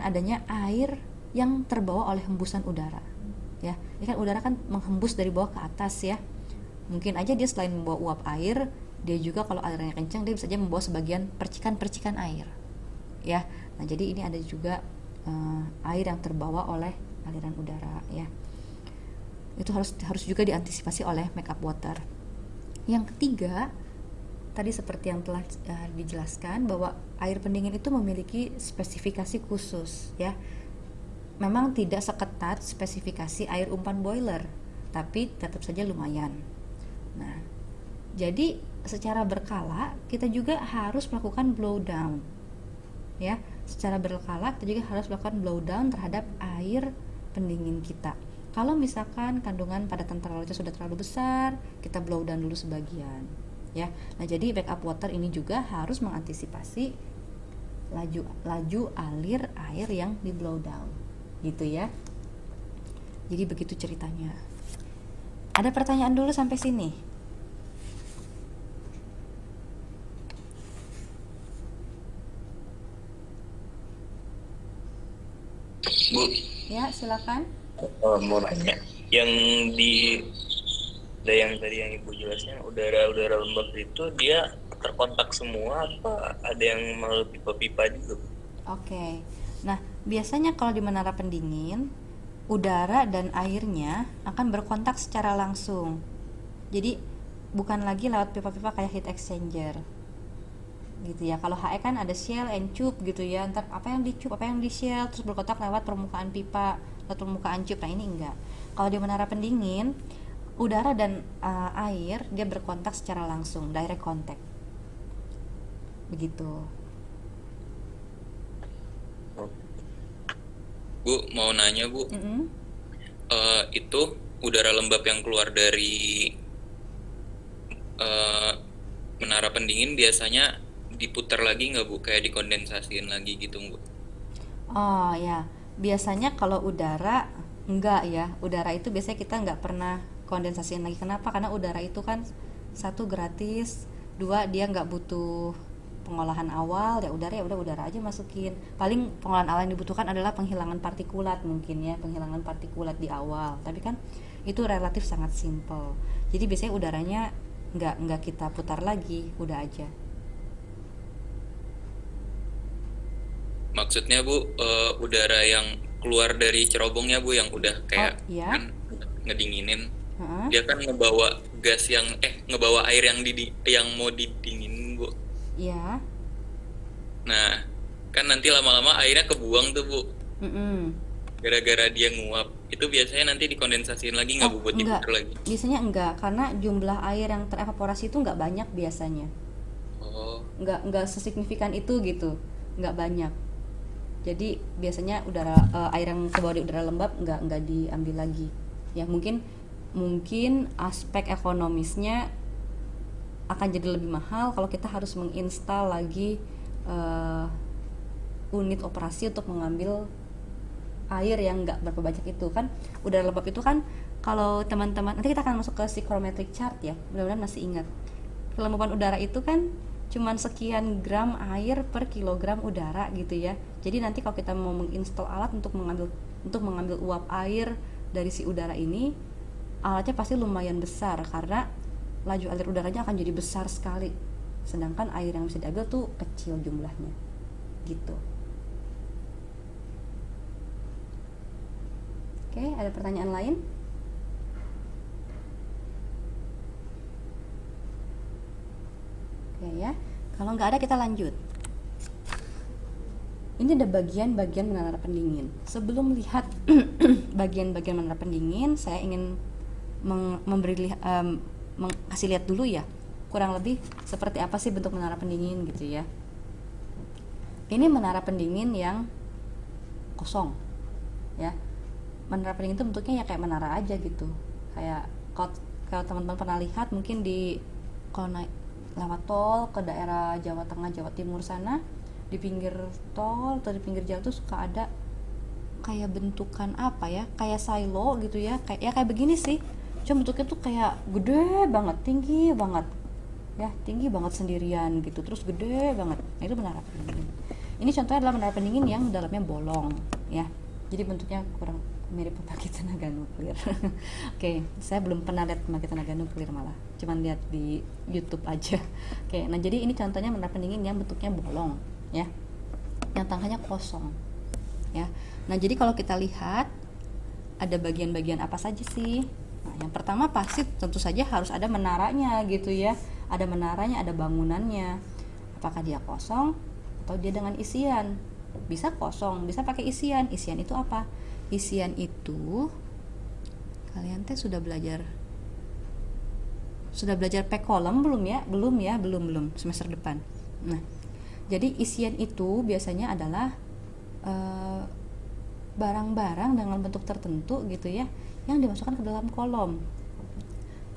adanya air yang terbawa oleh hembusan udara ya. Ini kan udara kan menghembus dari bawah ke atas ya. Mungkin aja dia selain membawa uap air, dia juga kalau airnya kencang dia bisa aja membawa sebagian percikan-percikan air ya. Nah, jadi ini ada juga air yang terbawa oleh aliran udara ya. Itu harus juga diantisipasi oleh make up water. Yang ketiga, tadi seperti yang telah dijelaskan bahwa air pendingin itu memiliki spesifikasi khusus ya. Memang tidak seketat spesifikasi air umpan boiler, tapi tetap saja lumayan. Nah, jadi secara berkala kita juga harus melakukan blow down ya. Secara berkala kita juga harus melakukan blow down terhadap air pendingin kita. Kalau misalkan kandungan padattan terlalu sudah terlalu besar, kita blow down dulu sebagian ya. Nah, jadi backup water ini juga harus mengantisipasi laju alir air yang di blow down gitu ya. Jadi begitu ceritanya. Ada pertanyaan dulu sampai sini? Bu, Ya, silakan. mau nanya, yang yang tadi yang ibu jelasnya udara lembab itu dia terkontak semua apa ada yang melalui pipa-pipa juga? Oke. Nah, biasanya kalau di menara pendingin, udara dan airnya akan berkontak secara langsung. Jadi bukan lagi lewat pipa-pipa kayak heat exchanger gitu ya. Kalau HE kan ada shell and tube gitu ya. Ntar apa yang di tube, apa yang di shell, terus berkontak lewat permukaan pipa, lewat permukaan tube. Nah, ini enggak. Kalau di menara pendingin, udara dan air dia berkontak secara langsung, direct contact begitu. Bu, mau nanya Bu, itu udara lembab yang keluar dari menara pendingin biasanya diputar lagi nggak Bu, kayak dikondensasiin lagi gitu Bu? Oh ya, biasanya kalau udara enggak ya, udara itu biasanya kita nggak pernah kondensasiin lagi. Kenapa? Karena udara itu kan satu gratis, dua dia nggak butuh pengolahan awal, ya udah udara aja masukin. Paling pengolahan awal yang dibutuhkan adalah penghilangan partikulat mungkin ya, penghilangan partikulat di awal. Tapi kan itu relatif sangat simple. Jadi biasanya udaranya nggak kita putar lagi, udah aja. Maksudnya Bu, udara yang keluar dari cerobongnya Bu, yang udah kayak iya. kan ngedinginin, dia kan ngebawa gas yang ngebawa air yang mau didinginin Bu. Iya. Nah, kan nanti lama-lama airnya kebuang tuh Bu. Gara-gara dia nguap, itu biasanya nanti dikondensasiin lagi nggak Bu buat diputar lagi? Biasanya enggak, karena jumlah air yang terevaporasi itu nggak banyak biasanya. Oh. Nggak sesignifikan itu gitu. nggak banyak. Jadi biasanya air yang kebawa di udara lembab nggak diambil lagi. Ya mungkin aspek ekonomisnya akan jadi lebih mahal kalau kita harus menginstal lagi unit operasi untuk mengambil air yang nggak berapa banyak itu kan. Udara lembab itu kan, kalau teman-teman nanti kita akan masuk ke psychrometric chart ya, mudah-mudahan masih ingat. Kelembaban udara itu kan cuman sekian gram air per kilogram udara gitu ya. Jadi nanti kalau kita mau menginstal alat untuk mengambil uap air dari si udara ini, alatnya pasti lumayan besar karena laju alir udaranya akan jadi besar sekali. Sedangkan air yang bisa diambil tuh kecil jumlahnya. Gitu. Oke, ada pertanyaan lain? Oke ya, kalau nggak ada kita lanjut. Ini ada bagian-bagian menara pendingin. Sebelum lihat bagian-bagian menara pendingin, saya ingin kasih lihat dulu ya, kurang lebih seperti apa sih bentuk menara pendingin gitu ya. Ini menara pendingin yang kosong ya. Menara pendingin itu bentuknya ya kayak menara aja gitu. Kayak kalau teman-teman pernah lihat mungkin kalau naik lewat tol ke daerah Jawa Tengah, Jawa Timur sana, di pinggir tol atau di pinggir jalan tuh suka ada kayak bentukan apa ya, kayak silo gitu ya, kayak begini sih, cuma bentuknya tuh kayak gede banget, tinggi banget ya, tinggi banget sendirian gitu, terus gede banget. Nah itu menara pendingin. Ini contohnya adalah menara pendingin yang dalamnya bolong ya, jadi bentuknya kurang mirip pembangkit tenaga nuklir. Oke, saya belum pernah lihat pembangkit tenaga nuklir, malah cuman lihat di YouTube aja. Oke, nah jadi ini contohnya menara pendingin yang bentuknya bolong ya, yang tangkanya kosong ya. Nah jadi kalau kita lihat ada bagian-bagian apa saja sih? Nah yang pertama pasti tentu saja harus ada menaranya gitu ya, ada menaranya, ada bangunannya. Apakah dia kosong atau dia dengan isian? Bisa kosong, bisa pakai isian. Isian itu apa? Isian itu kalian teh sudah belajar pack kolom belum ya? Belum semester depan. Nah jadi isian itu biasanya adalah barang-barang dengan bentuk tertentu gitu ya, yang dimasukkan ke dalam kolom.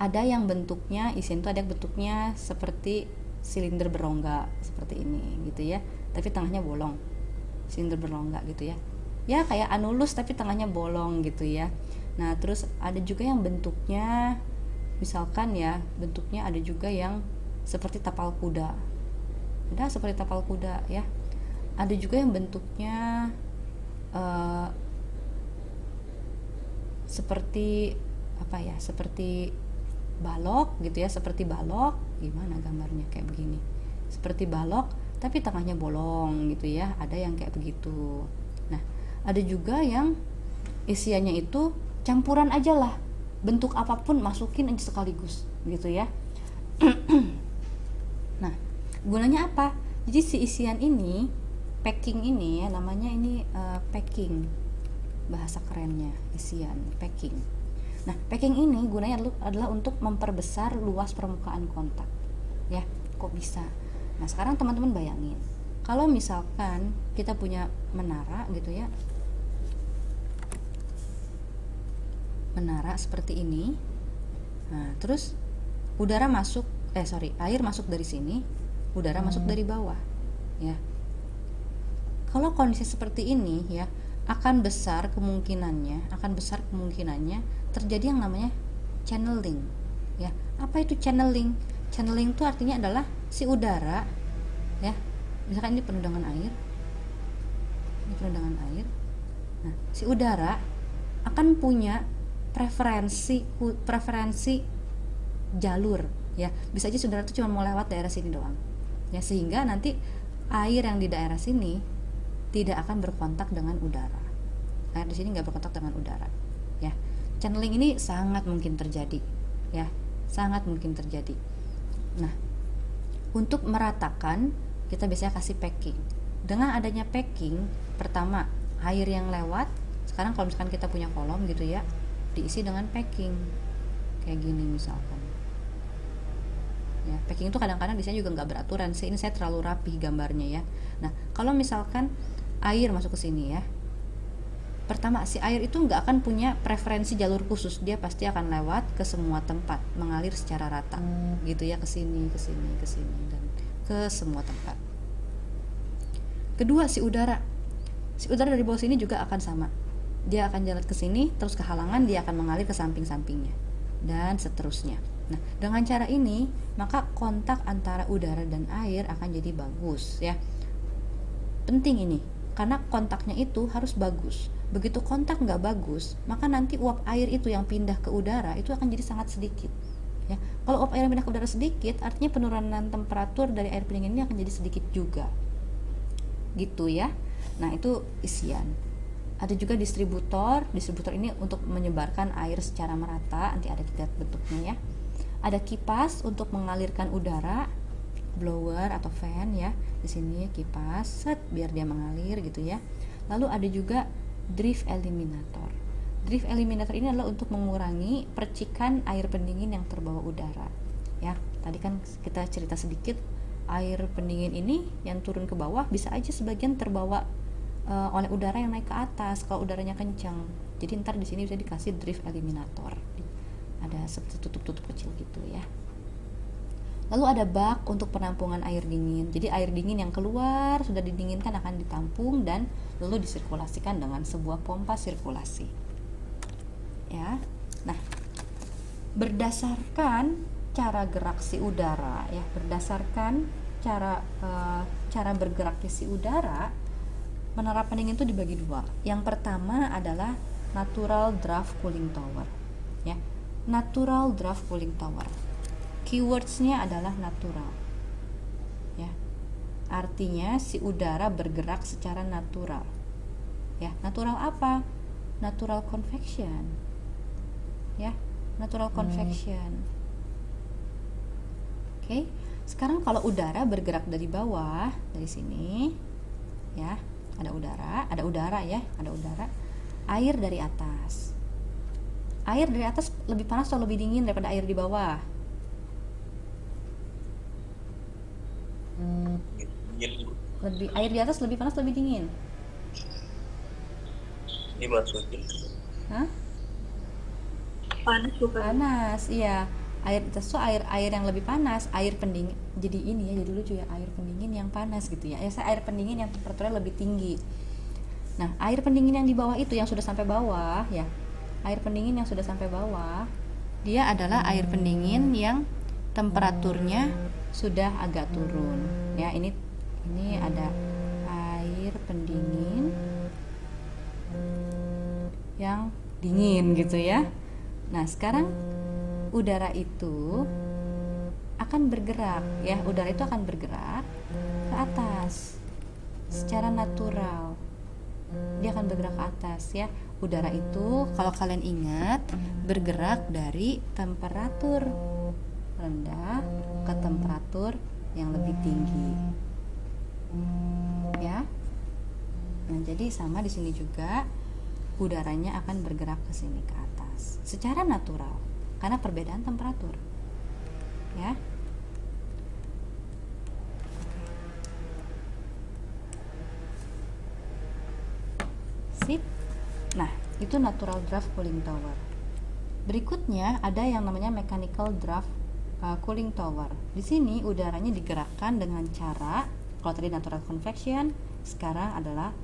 Ada yang bentuknya, isian itu ada yang bentuknya seperti silinder berongga seperti ini gitu ya, tapi tengahnya bolong. Silinder berongga gitu ya. Ya kayak anulus tapi tengahnya bolong gitu ya. Nah terus ada juga yang bentuknya, misalkan ya, bentuknya ada juga yang seperti tapal kuda. Ada seperti tapal kuda ya. Ada juga yang bentuknya seperti apa ya, seperti balok gitu ya, seperti balok. Gimana gambarnya, kayak begini, seperti balok tapi tengahnya bolong gitu ya. Ada yang kayak begitu. Nah ada juga yang isiannya itu campuran aja lah, bentuk apapun masukin aja sekaligus gitu ya. Nah gunanya apa? Jadi si isian ini, packing ini ya, namanya ini packing, bahasa kerennya isian, packing. Nah packing ini gunanya adalah untuk memperbesar luas permukaan kontak ya. Kok bisa? Nah sekarang teman-teman bayangin, kalau misalkan kita punya menara gitu ya, menara seperti ini. Nah terus air masuk dari sini, udara masuk dari bawah ya. Kalau kondisi seperti ini ya, akan besar kemungkinannya terjadi yang namanya channeling ya. Apa itu channeling? Channeling itu artinya adalah si udara ya, misalkan ini penuh dengan air, nah si udara akan punya preferensi jalur ya. Bisa aja saudara itu cuma mau lewat daerah sini doang ya, sehingga nanti air yang di daerah sini tidak akan berkontak dengan udara. Air di sini nggak berkontak dengan udara ya. Channeling ini sangat mungkin terjadi ya, sangat mungkin terjadi. Nah untuk meratakan kita biasanya kasih packing. Dengan adanya packing, pertama air yang lewat, sekarang kalau misalkan kita punya kolom gitu ya, diisi dengan packing kayak gini misalkan. ya. Packing itu kadang-kadang desainnya juga nggak beraturan sih, ini saya terlalu rapih gambarnya ya. Nah kalau misalkan air masuk ke sini ya, pertama si air itu nggak akan punya preferensi jalur khusus, dia pasti akan lewat ke semua tempat, mengalir secara rata gitu ya, ke sini dan ke semua tempat. Kedua, si udara dari bawah sini juga akan sama, dia akan jalan ke sini, terus ke halangan dia akan mengalir ke samping-sampingnya dan seterusnya. Nah dengan cara ini maka kontak antara udara dan air akan jadi bagus ya. Penting ini karena kontaknya itu harus bagus. Begitu kontak nggak bagus, maka nanti uap air itu yang pindah ke udara itu akan jadi sangat sedikit ya. Kalau uap air yang pindah ke udara sedikit, artinya penurunan temperatur dari air pendingin ini akan jadi sedikit juga gitu ya. Nah itu isian. Ada juga distributor ini untuk menyebarkan air secara merata, nanti ada kita lihat bentuknya ya. Ada kipas untuk mengalirkan udara, blower atau fan ya. Di sini kipas set biar dia mengalir gitu ya. Lalu ada juga drift eliminator. Drift eliminator ini adalah untuk mengurangi percikan air pendingin yang terbawa udara ya. Tadi kan kita cerita sedikit, air pendingin ini yang turun ke bawah bisa aja sebagian terbawa oleh udara yang naik ke atas kalau udaranya kencang. Jadi ntar di sini bisa dikasih drift eliminator, ada seperti tutup-tutup kecil gitu ya. Lalu ada bak untuk penampungan air dingin. Jadi air dingin yang keluar sudah didinginkan akan ditampung dan lalu disirkulasikan dengan sebuah pompa sirkulasi ya. Nah berdasarkan cara gerak si udara ya, berdasarkan cara bergeraknya si udara, menara pendingin itu dibagi dua. Yang pertama adalah natural draft cooling tower ya. Natural draft cooling tower, keywordsnya adalah natural ya, artinya si udara bergerak secara natural ya. Natural apa? Natural convection ya, natural convection. Oke, sekarang kalau udara bergerak dari bawah, dari sini ya, ada udara ya, ada udara. Air dari atas. Air dari atas lebih panas atau lebih dingin daripada air di bawah? Air di atas lebih panas lebih dingin? Ini maksudnya Hah? Panas bukan? Panas, iya. Air di atas itu air yang lebih panas, air pendingin. Jadi ini ya, jadi lucu ya, air pendingin yang panas gitu ya. Air pendingin yang temperaturnya lebih tinggi. Nah, air pendingin yang di bawah itu yang sudah sampai bawah ya. Air pendingin yang sudah sampai bawah, dia adalah air pendingin yang temperaturnya sudah agak turun. Ya, ini ada air pendingin yang dingin gitu ya. Nah, sekarang udara itu akan bergerak ya, udara itu akan bergerak ke atas secara natural. Dia akan bergerak ke atas ya. Udara itu kalau kalian ingat bergerak dari temperatur rendah ke temperatur yang lebih tinggi. Ya. Nah, jadi sama di sini juga udaranya akan bergerak ke sini ke atas secara natural karena perbedaan temperatur. Ya. Sip. Nah, itu natural draft cooling tower. Berikutnya ada yang namanya mechanical draft cooling tower. Di sini udaranya digerakkan dengan cara, kalau tadi natural convection, sekarang adalah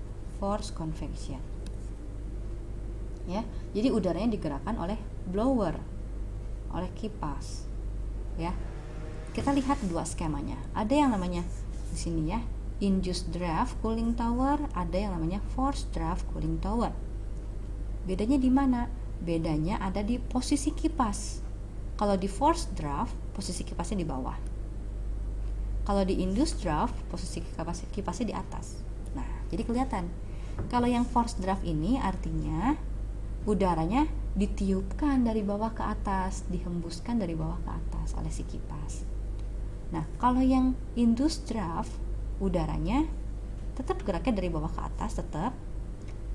forced convection. Ya, jadi udaranya digerakkan oleh blower, oleh kipas. Ya, kita lihat dua skemanya. Ada yang namanya di sini ya, induced draft cooling tower, ada yang namanya forced draft cooling tower. Bedanya di mana? Bedanya ada di posisi kipas. Kalau di forced draft, posisi kipasnya di bawah. Kalau di induced draft, posisi kipasnya di atas. Nah, jadi kelihatan. Kalau yang forced draft ini artinya udaranya ditiupkan dari bawah ke atas, dihembuskan dari bawah ke atas oleh si kipas. Nah, kalau yang induced draft, udaranya tetap geraknya dari bawah ke atas tetap,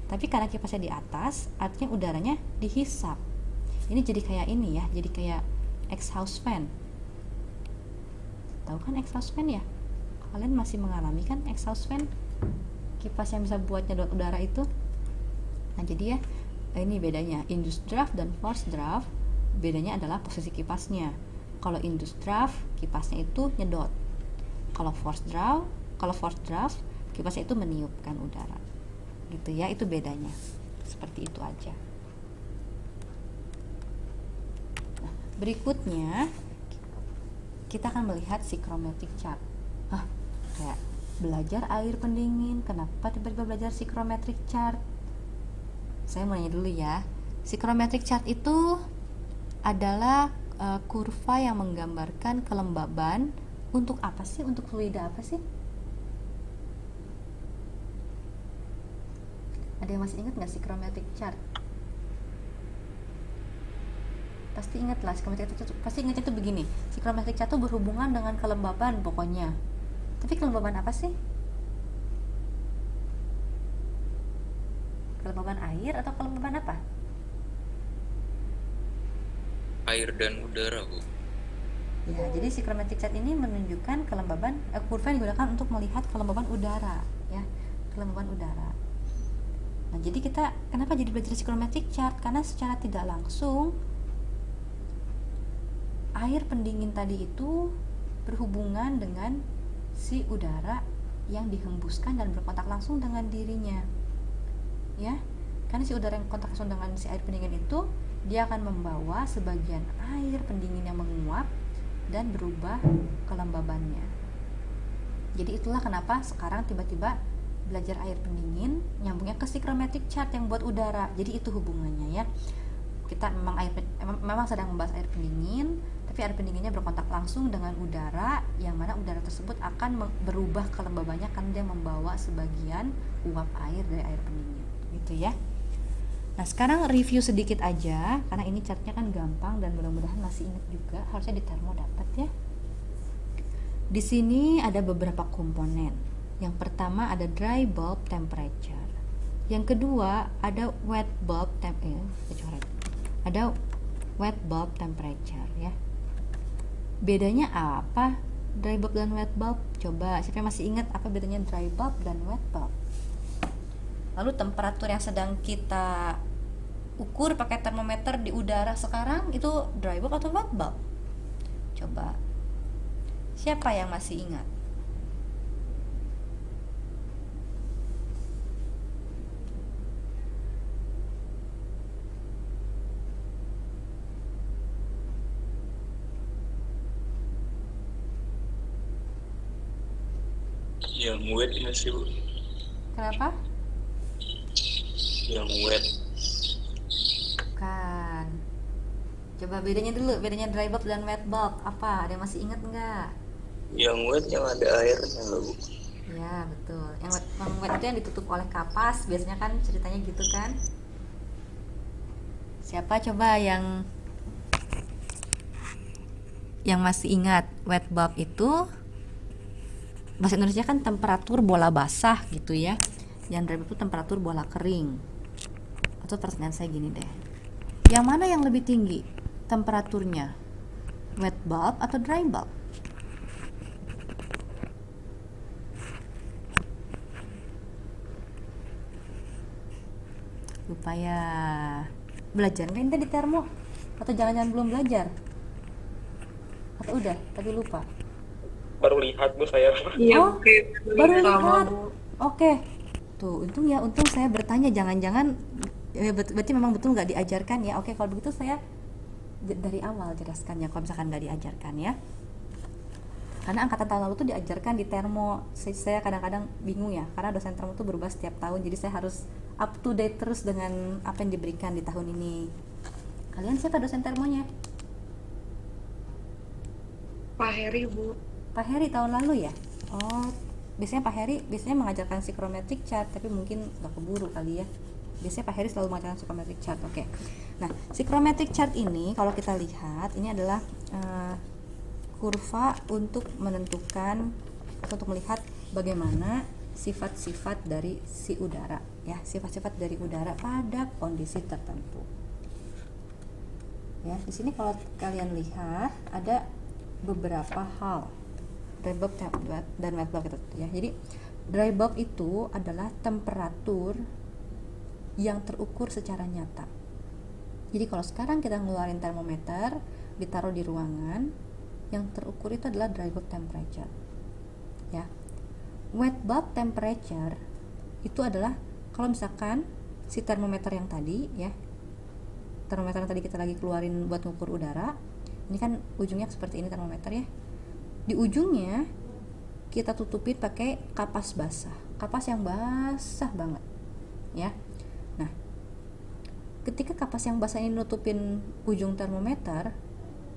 tapi karena kipasnya di atas, artinya udaranya dihisap. Ini jadi kayak ini ya, jadi kayak exhaust fan. tahu kan exhaust fan ya? Kalian masih mengalami kan exhaust fan, kipas yang bisa buat nyedot udara itu? Nah jadi ya, ini bedanya induced draft dan forced draft. Bedanya adalah posisi kipasnya. Kalau induced draft, kipasnya itu nyedot. Kalau forced draft, kipasnya itu meniupkan udara. Gitu ya, itu bedanya. Seperti itu aja. Nah, berikutnya kita akan melihat psychrometric chart. Kayak belajar air pendingin, kenapa tiba-tiba belajar psychrometric chart? Saya mau nanya dulu ya. Psychrometric chart itu adalah kurva yang menggambarkan kelembaban untuk apa sih? Untuk fluida apa sih? Ada yang masih ingat nggak psychrometric chart? Pasti ingat lah, pasti ingatnya tuh begini. Psychrometric chart itu berhubungan dengan kelembaban pokoknya. Tapi kelembaban apa sih? Kelembaban air atau kelembaban apa? Air dan udara, Bu. Ya, jadi psychrometric chart ini menunjukkan kelembaban kurva yang digunakan untuk melihat kelembaban udara, ya, kelembaban udara. Nah, jadi kita kenapa jadi belajar psychrometric chart? Karena secara tidak langsung air pendingin tadi itu berhubungan dengan si udara yang dihembuskan dan berkontak langsung dengan dirinya. Ya, karena si udara yang kontak langsung dengan si air pendingin itu, dia akan membawa sebagian air pendingin yang menguap dan berubah kelembabannya. Jadi itulah kenapa sekarang tiba-tiba belajar air pendingin nyambungnya ke psychrometric chart yang buat udara. Jadi itu hubungannya ya. Kita memang sedang membahas air pendingin, tapi air pendinginnya berkontak langsung dengan udara, yang mana udara tersebut akan berubah kelembabannya karena dia membawa sebagian uap air dari air pendingin. Gitu ya. Nah, sekarang review sedikit aja karena ini chartnya kan gampang dan mudah-mudahan masih ingat juga, harusnya di termo dapat ya. Di sini ada beberapa komponen. Yang pertama ada dry bulb temperature. Yang kedua ada wet bulb temperature ya. Bedanya apa dry bulb dan wet bulb? Coba siapa yang masih ingat apa bedanya dry bulb dan wet bulb? Lalu temperatur yang sedang kita ukur pakai termometer di udara sekarang itu dry bulb atau wet bulb? Coba. Siapa yang masih ingat? Yang wet ya sih, Bu. Kenapa? Yang wet. Bukan. Coba bedanya dulu, bedanya dry bulb dan wet bulb apa? Ada yang masih ingat nggak? Yang wet yang ada airnya, Bu. Ya betul. Yang wet itu yang ditutup oleh kapas, biasanya kan ceritanya gitu kan? Siapa coba yang masih ingat wet bulb itu? Bahasa Indonesia kan temperatur bola basah gitu ya. Yang dry bulb itu temperatur bola kering. Atau pertanyaan saya gini deh. Yang mana yang lebih tinggi temperaturnya? Wet bulb atau dry bulb? Lupa ya. Belajar nggak ini di termo? Atau jangan-jangan belum belajar? Atau udah tapi lupa? Baru lihat Bu saya. Oh, baru lihat. Oke. Tuh, untung saya bertanya, jangan-jangan berarti memang betul nggak diajarkan ya. Oke, kalau begitu saya dari awal jelaskan ya kalau misalkan nggak diajarkan ya. Karena angkatan tahun lalu tuh diajarkan di termo. Saya kadang-kadang bingung ya, karena dosen termo tuh berubah setiap tahun, jadi saya harus up to date terus dengan apa yang diberikan di tahun ini. Kalian siapa dosen termonya? Pak Heri, Bu. Pak Heri tahun lalu ya? Oh, biasanya Pak Heri mengajarkan psychrometric chart, tapi mungkin nggak keburu kali ya. Biasanya Pak Heri selalu mengajarkan psychrometric chart. Oke. Nah, psychrometric chart ini kalau kita lihat ini adalah kurva untuk menentukan atau untuk melihat bagaimana sifat-sifat dari si udara ya, sifat-sifat dari udara pada kondisi tertentu. Ya, di sini kalau kalian lihat ada beberapa hal. dry bulb dan wet bulb itu ya. Jadi dry bulb itu adalah temperatur yang terukur secara nyata. Jadi kalau sekarang kita ngeluarin termometer, ditaruh di ruangan, yang terukur itu adalah dry bulb temperature. Ya. Wet bulb temperature itu adalah kalau misalkan si termometer yang tadi ya, termometer yang tadi kita lagi keluarin buat ngukur udara, ini kan ujungnya seperti ini termometer ya. Di ujungnya kita tutupin pakai kapas basah, kapas yang basah banget ya. Nah, ketika kapas yang basah ini nutupin ujung termometer,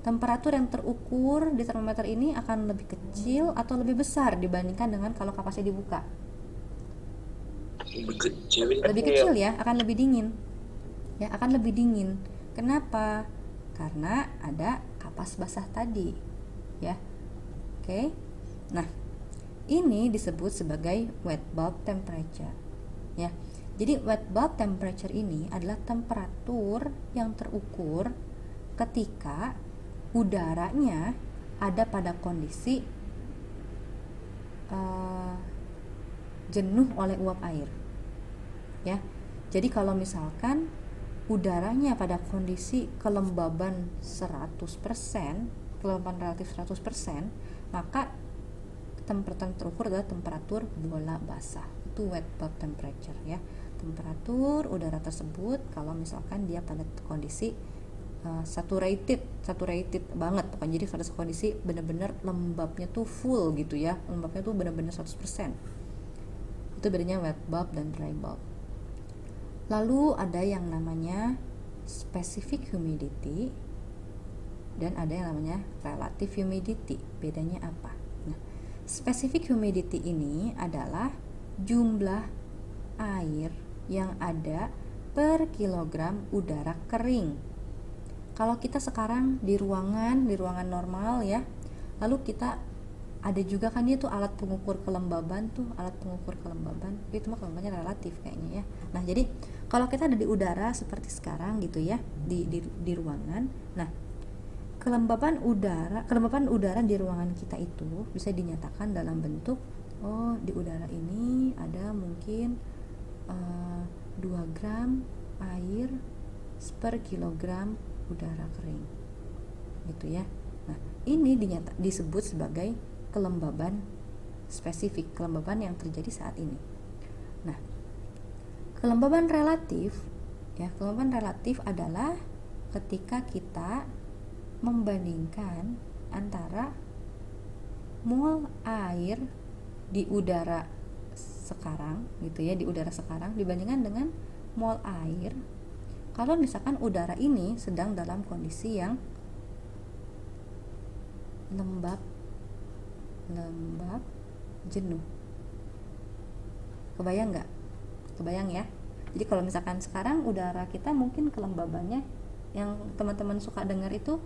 temperatur yang terukur di termometer ini akan lebih kecil atau lebih besar dibandingkan dengan kalau kapasnya dibuka. Lebih kecil ya, akan lebih dingin. Ya, akan lebih dingin. Kenapa? Karena ada kapas basah tadi. Ya. Oke. Nah, ini disebut sebagai wet bulb temperature. Ya. Jadi wet bulb temperature ini adalah temperatur yang terukur ketika udaranya ada pada kondisi jenuh oleh uap air. Ya. Jadi kalau misalkan udaranya pada kondisi kelembaban 100%, kelembaban relatif 100%, maka temperatur terukur adalah temperatur bola basah. Itu wet bulb temperature ya. Temperatur udara tersebut kalau misalkan dia pada kondisi saturated banget pokoknya, jadi pada kondisi benar-benar lembabnya tuh full gitu ya, lembabnya tuh benar-benar 100%. Itu bedanya wet bulb dan dry bulb. Lalu ada yang namanya specific humidity dan ada yang namanya relative humidity. Bedanya apa? Nah, specific humidity ini adalah jumlah air yang ada per kilogram udara kering. Kalau kita sekarang di ruangan normal ya, lalu kita ada juga kan itu alat pengukur kelembaban tapi itu mah kelembabannya relatif kayaknya ya. Nah, jadi kalau kita ada di udara seperti sekarang gitu ya, di ruangan, nah kelembaban udara di ruangan kita itu bisa dinyatakan dalam bentuk di udara ini ada mungkin 2 gram air per kilogram udara kering gitu ya. Nah, ini disebut sebagai kelembaban spesifik, kelembaban yang terjadi saat ini. Nah, kelembaban relatif adalah ketika kita membandingkan antara mol air di udara sekarang gitu ya, di udara sekarang dibandingkan dengan mol air kalau misalkan udara ini sedang dalam kondisi yang lembab jenuh. Kebayang nggak? Kebayang ya. Jadi kalau misalkan sekarang udara kita mungkin kelembabannya yang teman-teman suka dengar itu,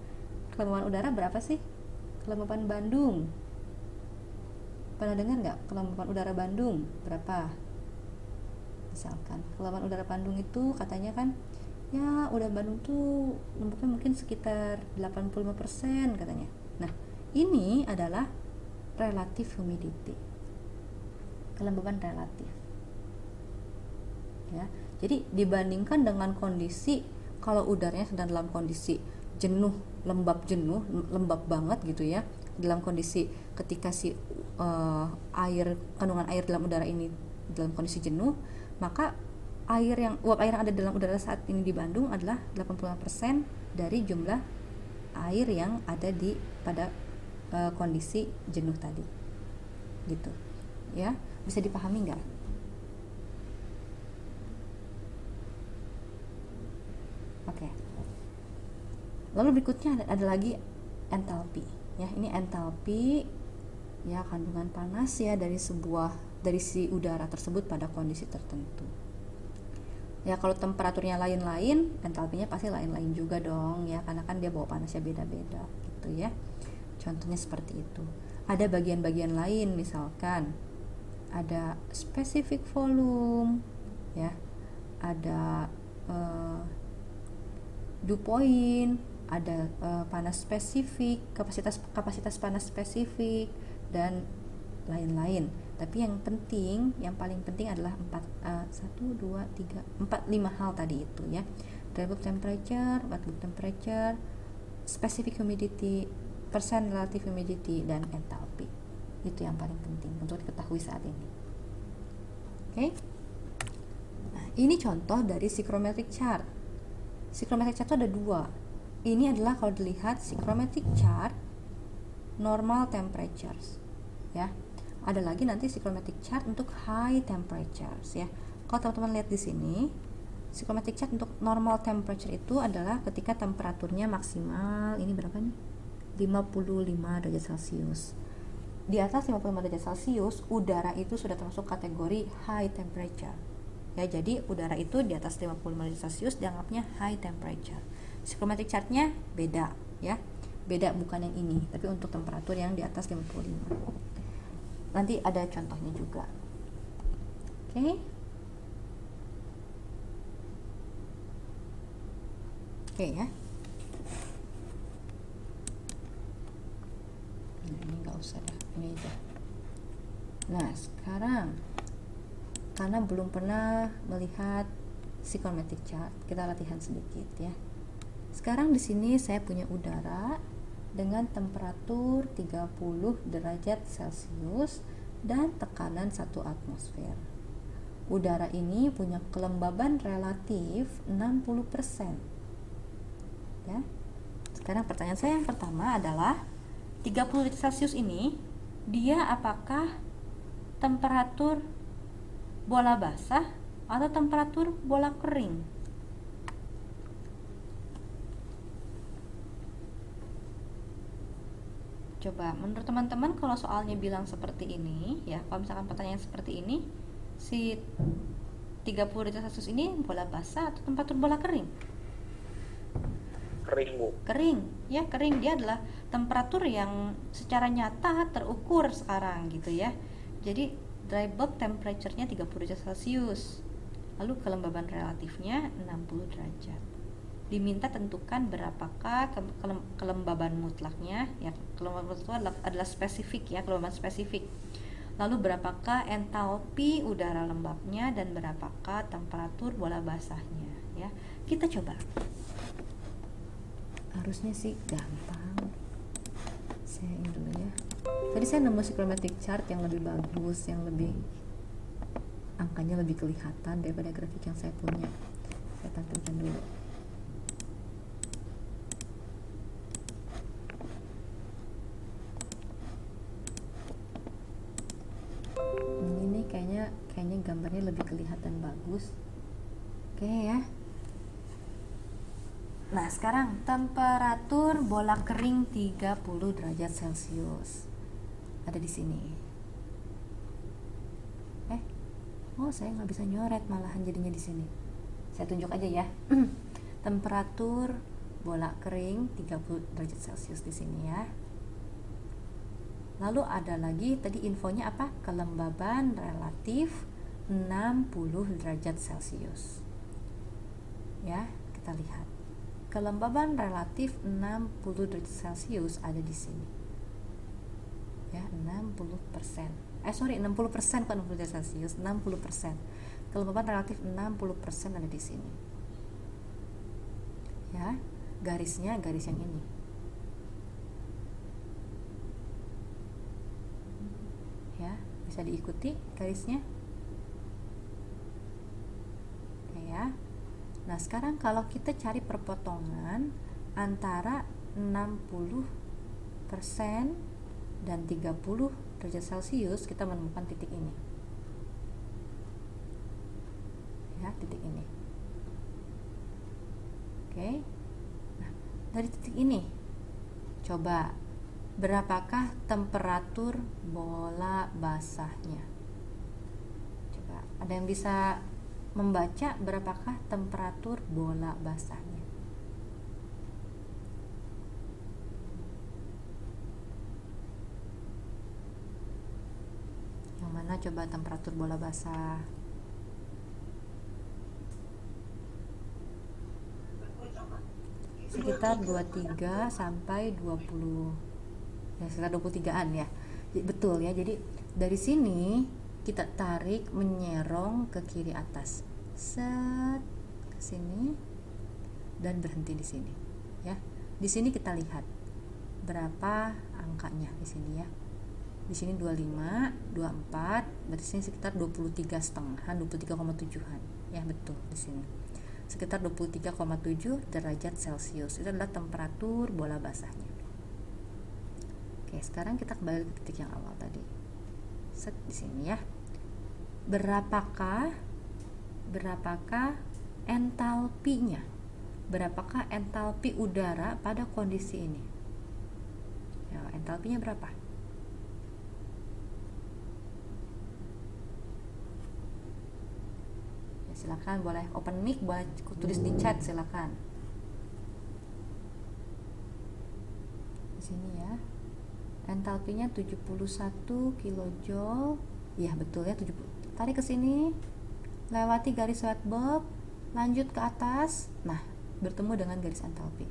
kelembaban udara berapa sih? Kelembaban Bandung. Pernah dengar nggak kelembaban udara Bandung berapa? Misalkan kelembaban udara Bandung itu katanya kan ya udara Bandung tuh lembabnya mungkin sekitar 85% katanya. Nah, ini adalah relative humidity, kelembaban relatif ya. Jadi dibandingkan dengan kondisi kalau udaranya sedang dalam kondisi jenuh, lembab banget gitu ya, dalam kondisi ketika si kandungan air dalam udara ini dalam kondisi jenuh, maka uap air yang ada dalam udara saat ini di Bandung adalah 85% dari jumlah air yang ada pada kondisi jenuh tadi gitu ya. Bisa dipahami nggak? Oke. Lalu berikutnya ada lagi entalpi ya. Ini entalpi ya, kandungan panas ya dari si udara tersebut pada kondisi tertentu. Ya, kalau temperaturnya lain-lain, entalpinya pasti lain-lain juga dong ya, karena kan dia bawa panasnya beda-beda gitu ya. Contohnya seperti itu. Ada bagian-bagian lain, misalkan ada specific volume ya, ada dew point, ada panas spesifik, kapasitas panas spesifik, dan lain-lain. Tapi yang paling penting adalah 5 hal tadi itu ya. Dry bulb temperature, wet bulb temperature, specific humidity, percent relative humidity, dan enthalpy. Itu yang paling penting untuk diketahui saat ini. Oke. Nah, ini contoh dari psychrometric chart. Psychrometric chart itu ada 2. Ini adalah kalau dilihat psychrometric chart normal temperatures ya. Ada lagi nanti psychrometric chart untuk high temperatures ya. Kalau teman-teman lihat di sini, psychrometric chart untuk normal temperature itu adalah ketika temperaturnya maksimal, ini berapa nih? 55 derajat Celcius. Di atas 55 derajat Celcius, udara itu sudah termasuk kategori high temperature. Ya, jadi udara itu di atas 55 derajat Celcius dianggapnya high temperature. Psychrometric chartnya beda ya. Beda, bukan yang ini, tapi untuk temperatur yang di atas 55. Nanti ada contohnya juga. Oke. Oke ya. Nah, ini nggak usah dah, ini aja. Nah, sekarang karena belum pernah melihat psychrometric chart, kita latihan sedikit ya. Sekarang di sini saya punya udara dengan temperatur 30 derajat Celcius dan tekanan 1 atmosfer. Udara ini punya kelembaban relatif 60%. Ya. Sekarang pertanyaan saya yang pertama adalah 30 derajat Celcius ini dia apakah temperatur bola basah atau temperatur bola kering? Coba menurut teman-teman kalau soalnya bilang seperti ini ya, kalau misalkan pertanyaan seperti ini, si 30 derajat Celcius ini bola basah atau temperatur bola kering? Kering, Bu. Kering ya, kering. Dia adalah temperatur yang secara nyata terukur sekarang gitu ya. Jadi dry bulb temperature-nya 30 derajat Celcius, lalu kelembaban relatifnya 60 derajat. Diminta tentukan berapakah kelembaban mutlaknya ya. Kelembaban mutlak adalah spesifik ya, kelembaban spesifik. Lalu berapakah entalpi udara lembabnya dan berapakah temperatur bola basahnya ya. Kita coba. Harusnya sih gampang. Saya ini dulu ya. Tadi saya nemu psychrometric chart yang lebih bagus, yang lebih angkanya lebih kelihatan daripada grafik yang saya punya. Saya tampilkan dulu. Ini kayaknya gambarnya lebih kelihatan bagus. Oke ya. Nah, sekarang temperatur bola kering 30 derajat Celcius. Ada di sini. Saya nggak bisa nyoret malahan jadinya di sini. Saya tunjuk aja ya. Temperatur bola kering 30 derajat Celcius di sini ya. Lalu ada lagi tadi infonya apa? Kelembaban relatif 60 derajat Celcius. Ya, kita lihat. Kelembaban relatif 60 derajat Celcius ada di sini. Ya, 60%. 60% bukan 60 derajat Celcius, 60%. Kelembaban relatif 60% ada di sini. Ya, garisnya garis yang ini. Ya, bisa diikuti garisnya. Oke ya. Nah, sekarang kalau kita cari perpotongan antara 60% dan 30 derajat Celcius, kita menemukan titik ini. Ya, titik ini. Oke. Nah, dari titik ini coba berapakah temperatur bola basahnya? Coba, ada yang bisa membaca berapakah temperatur bola basahnya? Yang mana coba temperatur bola basah? Sekitar 23 sampai 20. Ya, sekitar 23-an ya. Betul ya. Jadi dari sini kita tarik menyerong ke kiri atas. Set ke sini dan berhenti di sini ya. Di sini kita lihat berapa angkanya di sini ya. Di sini 25, 24, berarti sini sekitar 23,5-an, 23,7-an. Ya, betul di sini. Sekitar 23,7 derajat Celcius. Itu adalah temperatur bola basahnya. Oke, sekarang kita kembali ke titik yang awal tadi. Set di sini ya. Berapakah entalpinya? Berapakah entalpi udara pada kondisi ini? Ya, entalpinya berapa? Ya, silakan boleh open mic, boleh tulis di chat silakan. Di sini ya. Entalpinya 71 kilojoule. Ya, betul ya, 70. Tarik ke sini. Lewati garis white bulb, lanjut ke atas. Nah, bertemu dengan garis entalpi.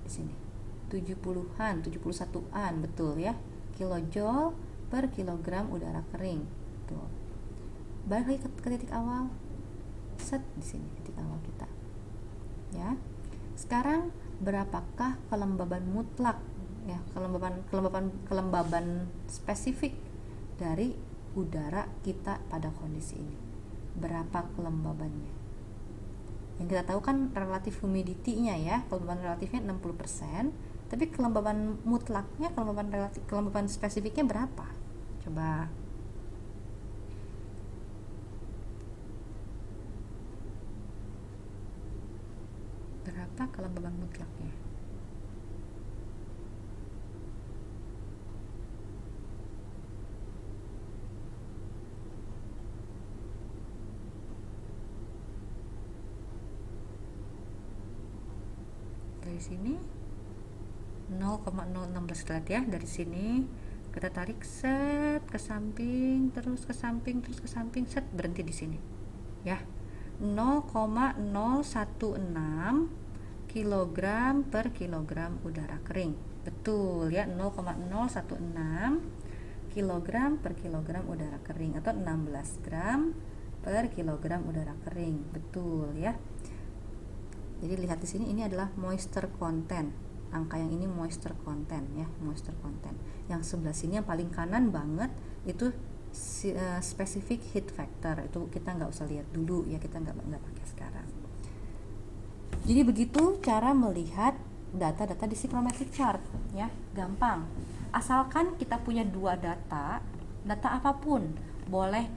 Di sini. 70-an, 71-an, betul ya. Kilojoule per kilogram udara kering. Betul. Balik lagi ke titik awal. Set di sini titik awal kita. Ya. Sekarang berapakah kelembaban mutlak ya, kelembaban spesifik dari udara kita pada kondisi ini? Berapa kelembabannya? Yang kita tahu kan relatif humidity-nya ya, kelembaban relatifnya 60%, tapi kelembaban mutlaknya, kelembaban spesifiknya berapa? Coba. Berapa kelembaban mutlaknya? Dari sini 0,016 lihat ya, dari sini kita tarik set ke samping, terus ke samping, terus ke samping, set berhenti di sini ya. 0,016 kilogram per kilogram udara kering, betul ya, 0,016 kilogram per kilogram udara kering atau 16 gram per kilogram udara kering, betul ya. Jadi lihat di sini, ini adalah moisture content. Angka yang ini moisture content ya, moisture content. Yang sebelah sini yang paling kanan banget itu specific heat factor. Itu kita nggak usah lihat dulu ya, kita nggak pakai sekarang. Jadi begitu cara melihat data-data di psychrometric chart ya, gampang. Asalkan kita punya dua data apapun, boleh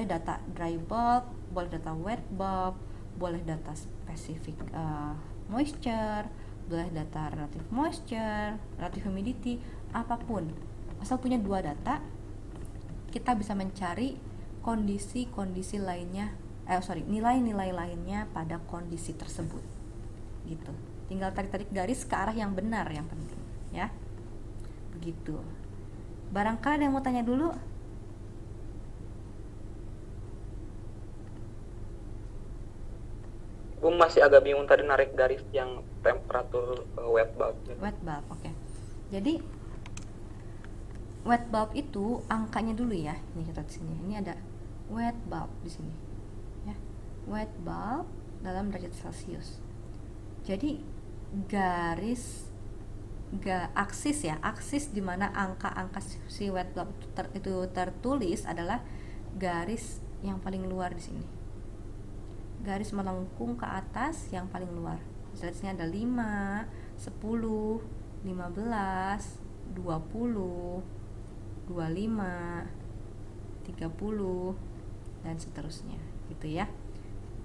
data dry bulb, boleh data wet bulb, boleh data spesifik moisture, boleh data relative moisture, relative humidity, apapun. Asal punya dua data, kita bisa mencari kondisi-kondisi lainnya, nilai-nilai lainnya pada kondisi tersebut. Gitu. Tinggal tarik-tarik garis ke arah yang benar yang penting, ya. Begitu. Barangkali ada yang mau tanya dulu? Gue masih agak bingung tadi narik garis yang temperatur wet bulb. Wet bulb, oke. Jadi wet bulb itu angkanya dulu ya. Ini kita di sini. Ini ada wet bulb di sini. Ya. Wet bulb dalam derajat Celcius. Jadi aksis di mana angka-angka si wet bulb itu tertulis adalah garis yang paling luar di sini. Garis melengkung ke atas yang paling luar. Misalnya di sini ada 5, 10, 15, 20, 25, 30 dan seterusnya, gitu ya.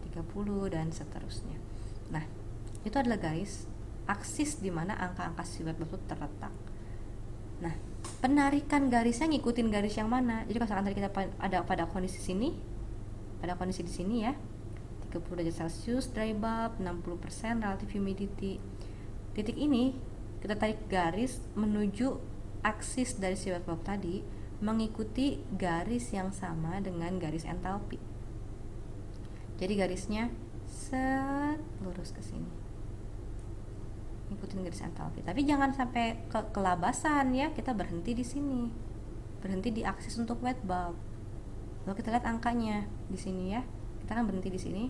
30 dan seterusnya. Nah, itu adalah garis aksis di mana angka-angka si wet bulb itu terletak. Nah, penarikan garisnya ngikutin garis yang mana? Jadi kalau tadi kita ada pada kondisi sini, pada kondisi di sini ya, 30 derajat Celcius dry bulb, 60% relative humidity. Titik ini kita tarik garis menuju aksis dari si wet bulb tadi, mengikuti garis yang sama dengan garis entalpi. Jadi garisnya set lurus ke sini. ikutin garis entalpi. Tapi jangan sampai kelabasan ya, kita berhenti di sini, berhenti di aksis untuk wet bulb. Lalu kita lihat angkanya di sini ya, kita kan berhenti di sini,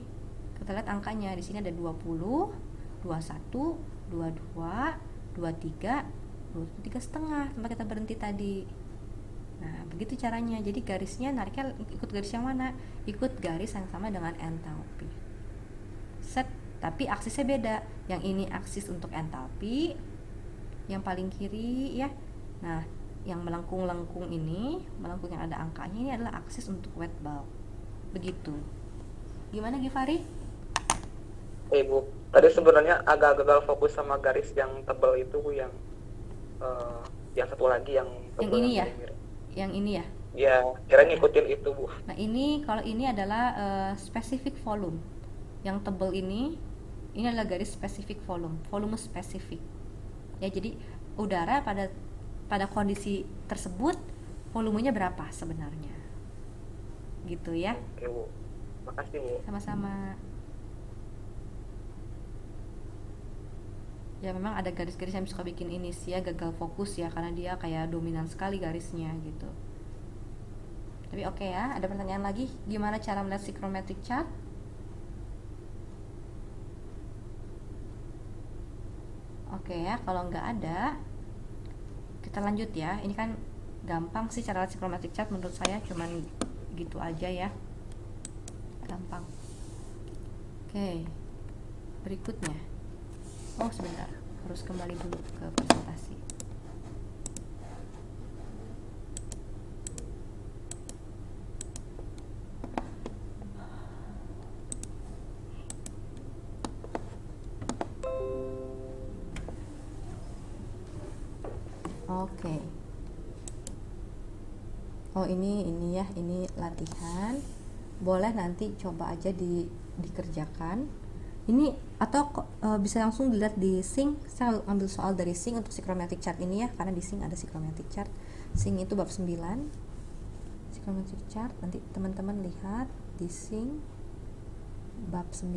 kita lihat angkanya di sini ada 20, 21, 22, 23, 23,5 tempat kita berhenti tadi. Nah begitu caranya. Jadi garisnya nariknya ikut garis yang mana? Ikut garis yang sama dengan entalpi. Set. Tapi aksisnya beda. Yang ini aksis untuk entalpi, yang paling kiri ya. Nah yang melengkung-lengkung ini, melengkung yang ada angkanya ini adalah aksis untuk wet bulb. Begitu. Gimana Givari? Bu, tadi sebenarnya agak gagal fokus sama garis yang tebal itu Bu, yang satu lagi yang tebal. Yang ini ya? mirip. Yang ini ya? Ya, kira ngikutin itu Bu. Nah ini, kalau ini adalah specific volume. Yang tebal ini adalah garis specific volume, volume spesifik. Ya, jadi udara pada kondisi tersebut volumenya berapa sebenarnya? Gitu ya. Oke Bu, makasih Bu. Sama-sama. Ya memang ada garis-garis yang suka bikin ini sih ya, gagal fokus ya, karena dia kayak dominan sekali garisnya gitu. Tapi oke ya, ada pertanyaan lagi, gimana cara melihat psychrometric chart? Oke ya, kalau nggak ada kita lanjut ya. Ini kan gampang sih cara lihat psychrometric chart menurut saya, cuman gitu aja ya, gampang. Oke, berikutnya. Oh sebentar, harus kembali dulu ke presentasi. Oke. Oh ini ya, ini latihan. Boleh nanti coba aja dikerjakan. Ini atau bisa langsung dilihat di Sync. Saya ambil soal dari Sync untuk psychrometric chart ini ya, karena di Sync ada psychrometric chart. Sync itu bab 9. Psychrometric chart nanti teman-teman lihat di Sync bab 9.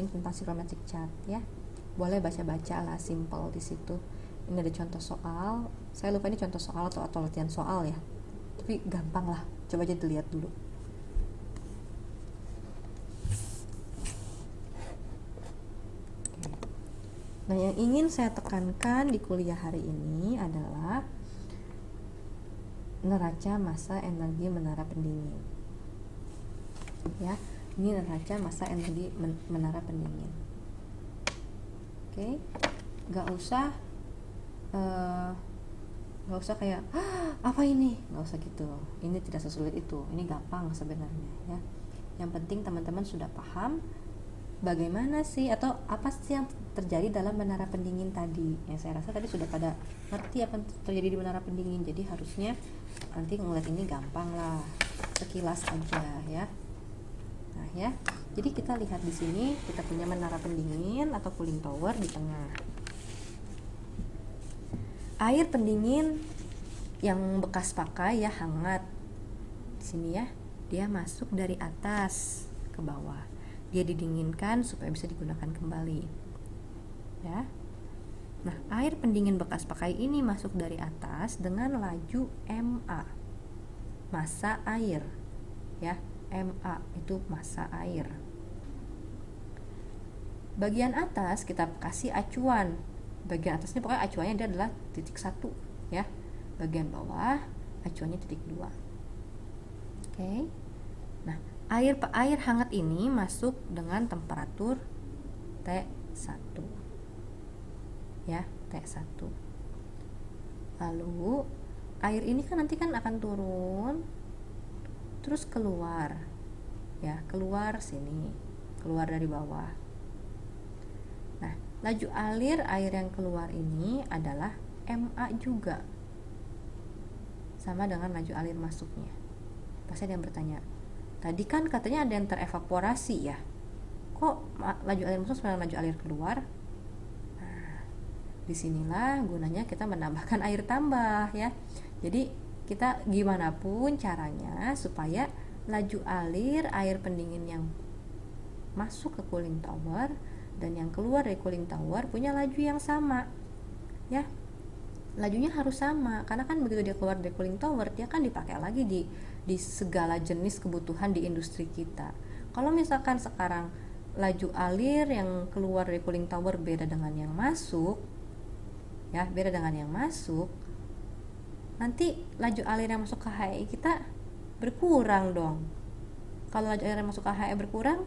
Ini tentang psychrometric chart ya. Boleh baca-baca lah, simple di situ. Ini ada contoh soal. Saya lupa ini contoh soal atau latihan soal ya. Tapi gampang lah. Coba aja dilihat dulu. Nah, yang ingin saya tekankan di kuliah hari ini adalah neraca massa energi menara pendingin. Ya, ini neraca massa energi menara pendingin. Oke, nggak usah kayak apa ini, nggak usah gitu. Ini tidak sesulit itu. Ini gampang sebenarnya ya. Yang penting teman-teman sudah paham bagaimana sih atau apa sih yang terjadi dalam menara pendingin tadi. Ya saya rasa tadi sudah pada ngerti apa yang terjadi di menara pendingin. Jadi harusnya nanti ngeliat ini gampang lah, sekilas aja ya. Nah ya, jadi kita lihat di sini kita punya menara pendingin atau cooling tower di tengah. Air pendingin yang bekas pakai ya hangat. Di sini ya, dia masuk dari atas ke bawah. Dia didinginkan supaya bisa digunakan kembali. Ya. Nah, air pendingin bekas pakai ini masuk dari atas dengan laju MA. Massa air. Ya, MA itu massa air. Bagian atas kita kasih acuan. Bagian atasnya pokoknya acuannya dia adalah titik 1 ya. Bagian bawah acuannya titik 2. Oke. Nah, air hangat ini masuk dengan temperatur T1 ya, T1. Lalu air ini kan nanti kan akan turun terus keluar ya, keluar sini, keluar dari bawah. Nah, laju alir air yang keluar ini adalah MA juga, sama dengan laju alir masuknya. Pasti ada yang bertanya, tadi kan katanya ada yang terevaporasi ya, kok laju alir masuk sama laju alir keluar? Nah, disinilah gunanya kita menambahkan air tambah ya. Jadi kita gimana pun caranya supaya laju alir air pendingin yang masuk ke cooling tower dan yang keluar dari cooling tower punya laju yang sama, ya. Lajunya harus sama, karena kan begitu dia keluar dari cooling tower, dia kan dipakai lagi di segala jenis kebutuhan di industri kita. Kalau misalkan sekarang laju alir yang keluar dari cooling tower beda dengan yang masuk, ya, beda dengan yang masuk, nanti laju alir yang masuk ke HEI kita berkurang dong. Kalau laju alir yang masuk ke HEI berkurang,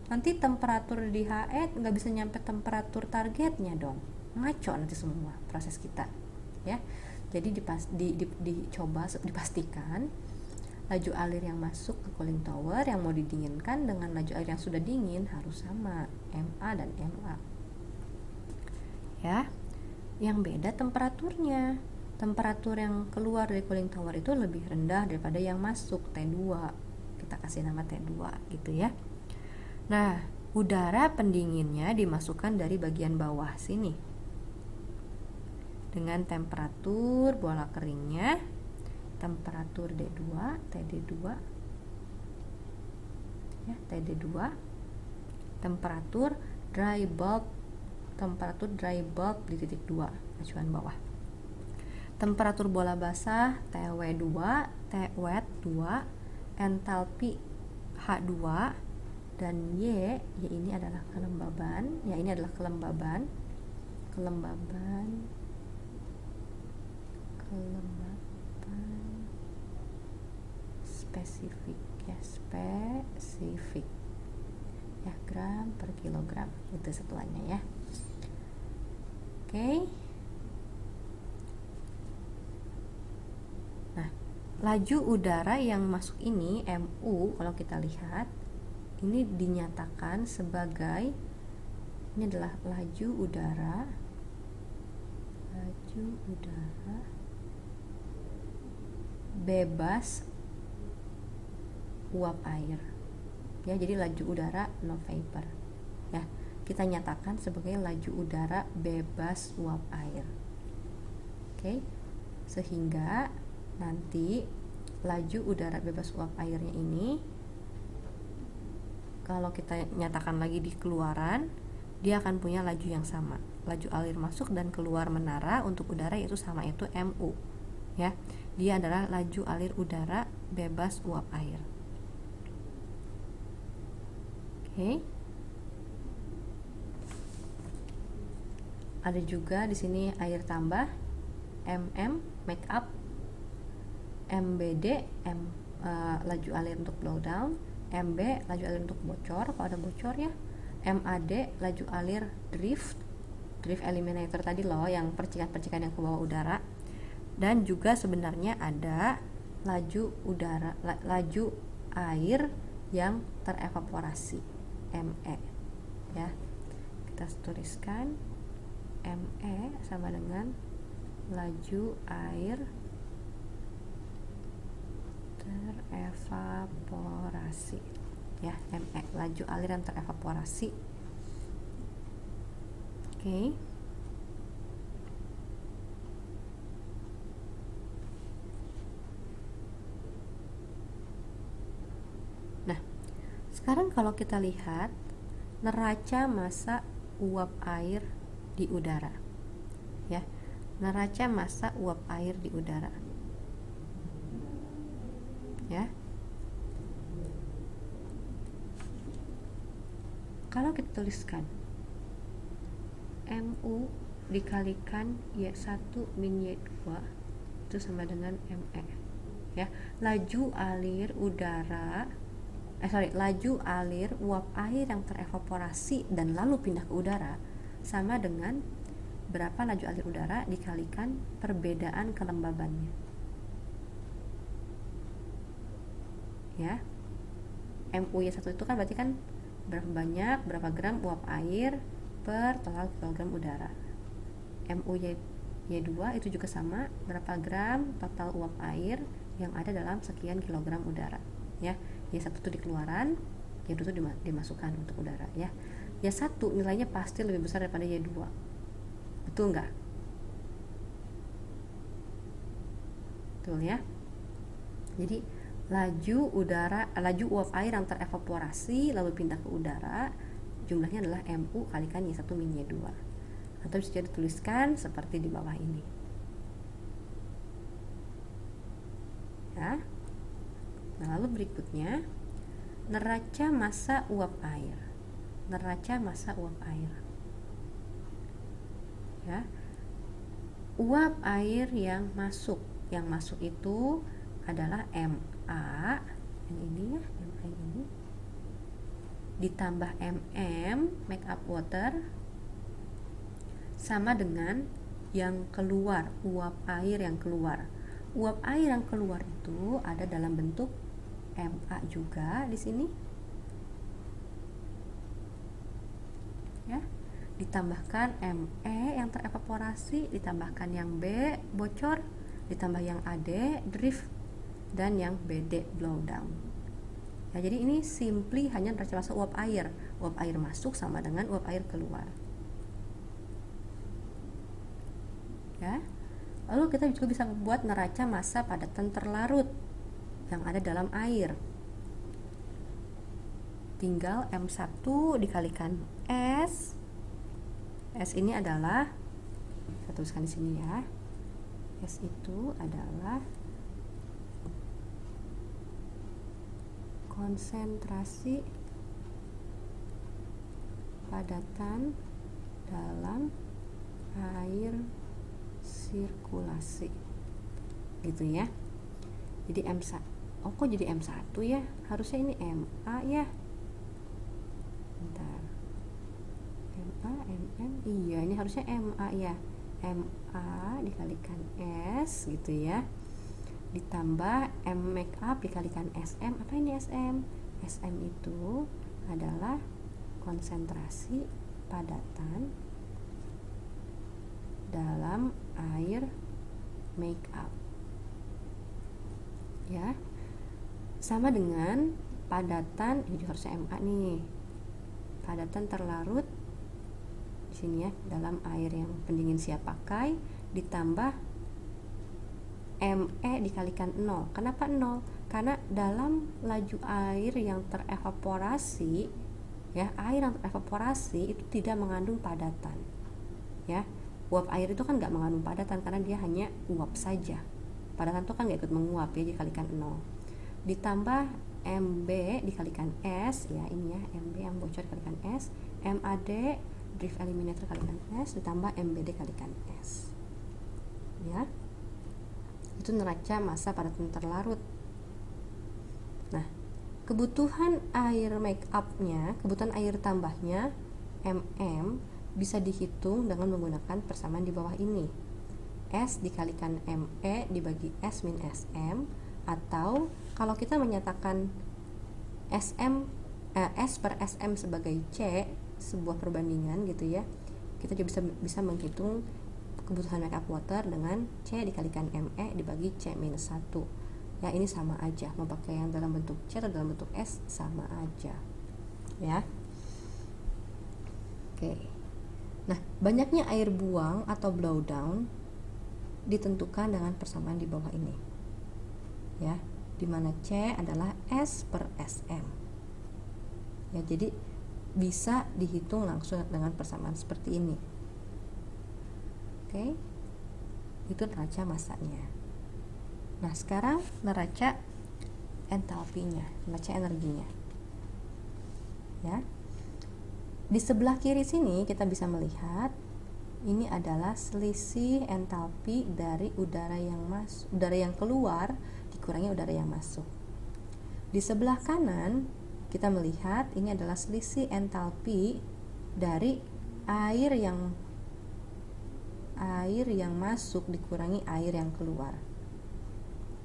nanti temperatur di HE nggak bisa nyampe temperatur targetnya dong, ngaco nanti semua proses kita, ya. Jadi dipastikan laju alir yang masuk ke cooling tower yang mau didinginkan dengan laju air yang sudah dingin harus sama, MA dan MA, ya. Yang beda temperaturnya. Temperatur yang keluar dari cooling tower itu lebih rendah daripada yang masuk, T2. Kita kasih nama T2 gitu ya. Nah, udara pendinginnya dimasukkan dari bagian bawah sini dengan temperatur bola keringnya, temperatur D2, TD2, ya, TD2, temperatur dry bulb di titik 2, acuan bawah. Temperatur bola basah TW2, Twet 2, entalpi H2, dan Y ini adalah kelembaban, ya, ini adalah kelembaban spesifik, ya, spesifik, ya, gram per kilogram itu satuannya, ya. Oke. Nah, laju udara yang masuk ini MU, kalau kita lihat ini dinyatakan sebagai, ini adalah laju udara bebas uap air, ya. Jadi laju udara no vapor, ya, kita nyatakan sebagai laju udara bebas uap air. Oke. Sehingga nanti laju udara bebas uap airnya ini, kalau kita nyatakan lagi di keluaran, dia akan punya laju yang sama. Laju alir masuk dan keluar menara untuk udara yaitu sama, itu MU, ya. Dia adalah laju alir udara bebas uap air. Oke. Ada juga di sini air tambah, make up, MBD, laju alir untuk blowdown, MB laju alir untuk bocor kalau ada bocor, ya. MAD laju alir drift eliminator tadi loh, yang percikan-percikan yang ke bawah udara. Dan juga sebenarnya ada laju air yang terevaporasi, ME, ya. Kita tuliskan ME sama dengan laju air terevaporasi, ya, ME, laju air yang terevaporasi. Oke. Nah, sekarang kalau kita lihat neraca massa uap air di udara, ya, neraca massa uap air di udara, ya. Kalau kita tuliskan MU dikalikan Y1 min Y2 itu sama dengan ME, ya. Laju alir uap air yang terevaporasi dan lalu pindah ke udara sama dengan berapa laju alir udara dikalikan perbedaan kelembabannya, ya. MU Y1 itu kan berarti kan berapa gram uap air per total kilogram udara. MU Y2 itu juga sama, berapa gram total uap air yang ada dalam sekian kilogram udara, ya. Y1 itu di keluaran, Y2 itu dimasukkan untuk udara, ya. Y1 nilainya pasti lebih besar daripada Y2, betul nggak? Betul, ya. Jadi laju uap air yang terevaporasi lalu pindah ke udara jumlahnya adalah MU kalikan Y1 min Y2, atau bisa dituliskan seperti di bawah ini ya. Nah, lalu berikutnya neraca massa uap air. Neraca massa uap air ya. Uap air yang masuk itu adalah MA yang ini ya, MA ini ditambah MM make up water sama dengan yang keluar, uap air yang keluar. Uap air yang keluar itu ada dalam bentuk MA juga di sini ya, ditambahkan ME yang terevaporasi, ditambahkan yang B bocor, ditambah yang AD drift, dan yang BD blow down ya. Jadi ini simply hanya neraca massa uap air masuk sama dengan uap air keluar ya. Lalu kita juga bisa membuat neraca massa padatan terlarut yang ada dalam air. Tinggal M1 dikalikan S. S ini adalah, saya tuliskan di sini ya. S itu adalah konsentrasi padatan dalam air sirkulasi gitu ya. Jadi M1, oh kok jadi M1 ya, harusnya ini MA ya. Bentar, MA, MM, iya ini harusnya MA ya. MA dikalikan S gitu ya, ditambah M make up dikalikan SM. Apa ini SM? SM itu adalah konsentrasi padatan dalam air make up ya, sama dengan padatan, ini harusnya MA nih, padatan terlarut di sini ya, dalam air yang pendingin siap pakai, ditambah ME dikalikan 0. Kenapa 0? Karena dalam laju air yang terevaporasi ya, air yang terevaporasi itu tidak mengandung padatan ya. Uap air itu kan nggak mengandung padatan karena dia hanya uap saja. Padatan itu kan nggak ikut menguap ya, dikalikan 0. Ditambah MB dikalikan S ya, ini ya MB yang bocor dikalikan S, MAD drift eliminator kalikan S, ditambah MBD kalikan S ya. Itu neraca massa padatan terlarut. Nah, kebutuhan air make up-nya, kebutuhan air tambahnya MM bisa dihitung dengan menggunakan persamaan di bawah ini. S dikalikan ME dibagi S min SM, atau kalau kita menyatakan SM S per SM sebagai C, sebuah perbandingan gitu ya, kita juga bisa menghitung kebutuhan make up water dengan C dikalikan ME dibagi C minus 1 ya. Ini sama aja, mau pakai yang dalam bentuk C atau dalam bentuk S sama aja ya. Oke. Nah, banyaknya air buang atau blow down ditentukan dengan persamaan di bawah ini ya, dimana C adalah S per SM ya. Jadi bisa dihitung langsung dengan persamaan seperti ini. Oke, itu neraca massanya. Nah, sekarang neraca entalpinya, neraca energinya ya. Di sebelah kiri sini kita bisa melihat ini adalah selisih entalpi dari udara yang keluar dikurangi udara yang masuk. Di sebelah kanan kita melihat ini adalah selisih entalpi dari air yang masuk dikurangi air yang keluar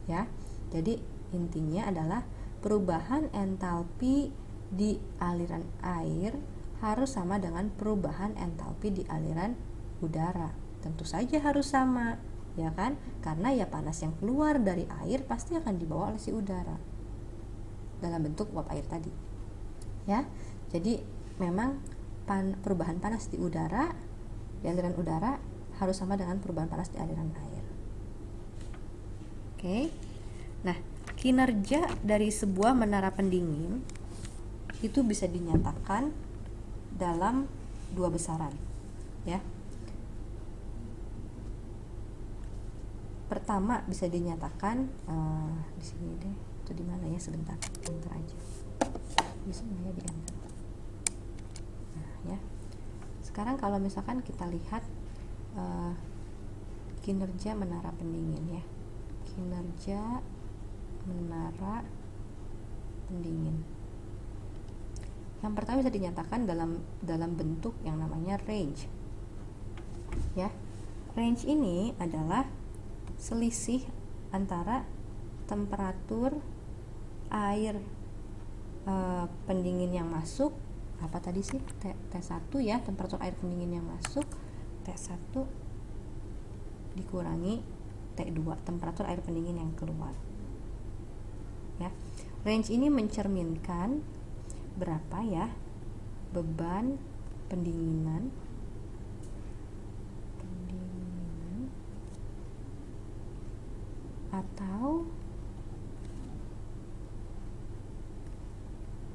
ya. Jadi intinya adalah perubahan entalpi di aliran air harus sama dengan perubahan entalpi di aliran udara. Tentu saja harus sama ya kan, karena ya panas yang keluar dari air pasti akan dibawa oleh si udara dalam bentuk uap air tadi ya. Jadi memang perubahan panas di udara, di aliran udara harus sama dengan perubahan panas di aliran air. Oke. Nah, kinerja dari sebuah menara pendingin itu bisa dinyatakan dalam dua besaran, ya. Pertama bisa dinyatakan di sini deh, itu di mana ya, sebentar, enter aja, bisa nggak ya di enter. Nah ya, sekarang kalau misalkan kita lihat kinerja menara pendingin ya, kinerja menara pendingin. Yang pertama bisa dinyatakan dalam bentuk yang namanya range, ya. Range ini adalah selisih antara temperatur air pendingin yang masuk, apa tadi sih, T1 ya, temperatur air pendingin yang masuk, T1 dikurangi T2, temperatur air pendingin yang keluar, ya. Range ini mencerminkan berapa ya beban pendinginan atau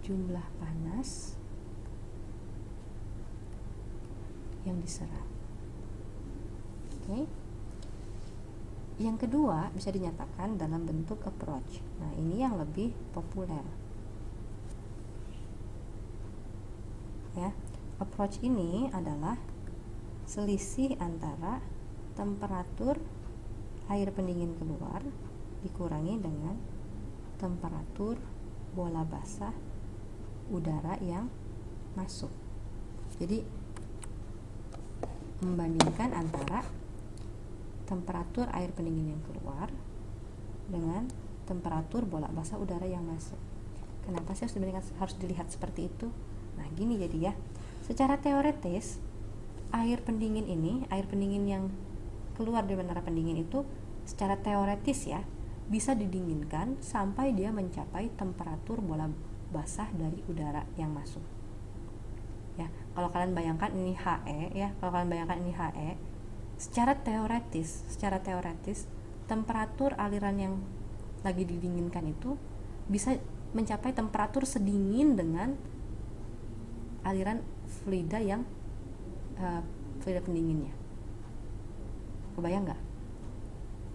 jumlah panas yang diserap. Oke. Yang kedua bisa dinyatakan dalam bentuk approach. Nah, ini yang lebih populer. Ya, approach ini adalah selisih antara temperatur air pendingin keluar dikurangi dengan temperatur bola basah udara yang masuk. Jadi membandingkan antara temperatur air pendingin yang keluar dengan temperatur bola basah udara yang masuk. Kenapa sih harus dilihat seperti itu? Nah, gini jadi ya. Secara teoretis, air pendingin yang keluar dari menara pendingin itu secara teoretis ya bisa didinginkan sampai dia mencapai temperatur bola basah dari udara yang masuk. Ya, kalau kalian bayangkan ini HE ya, secara teoretis temperatur aliran yang lagi didinginkan itu bisa mencapai temperatur sedingin dengan aliran fluida yang fluida pendinginnya. Kebayang nggak?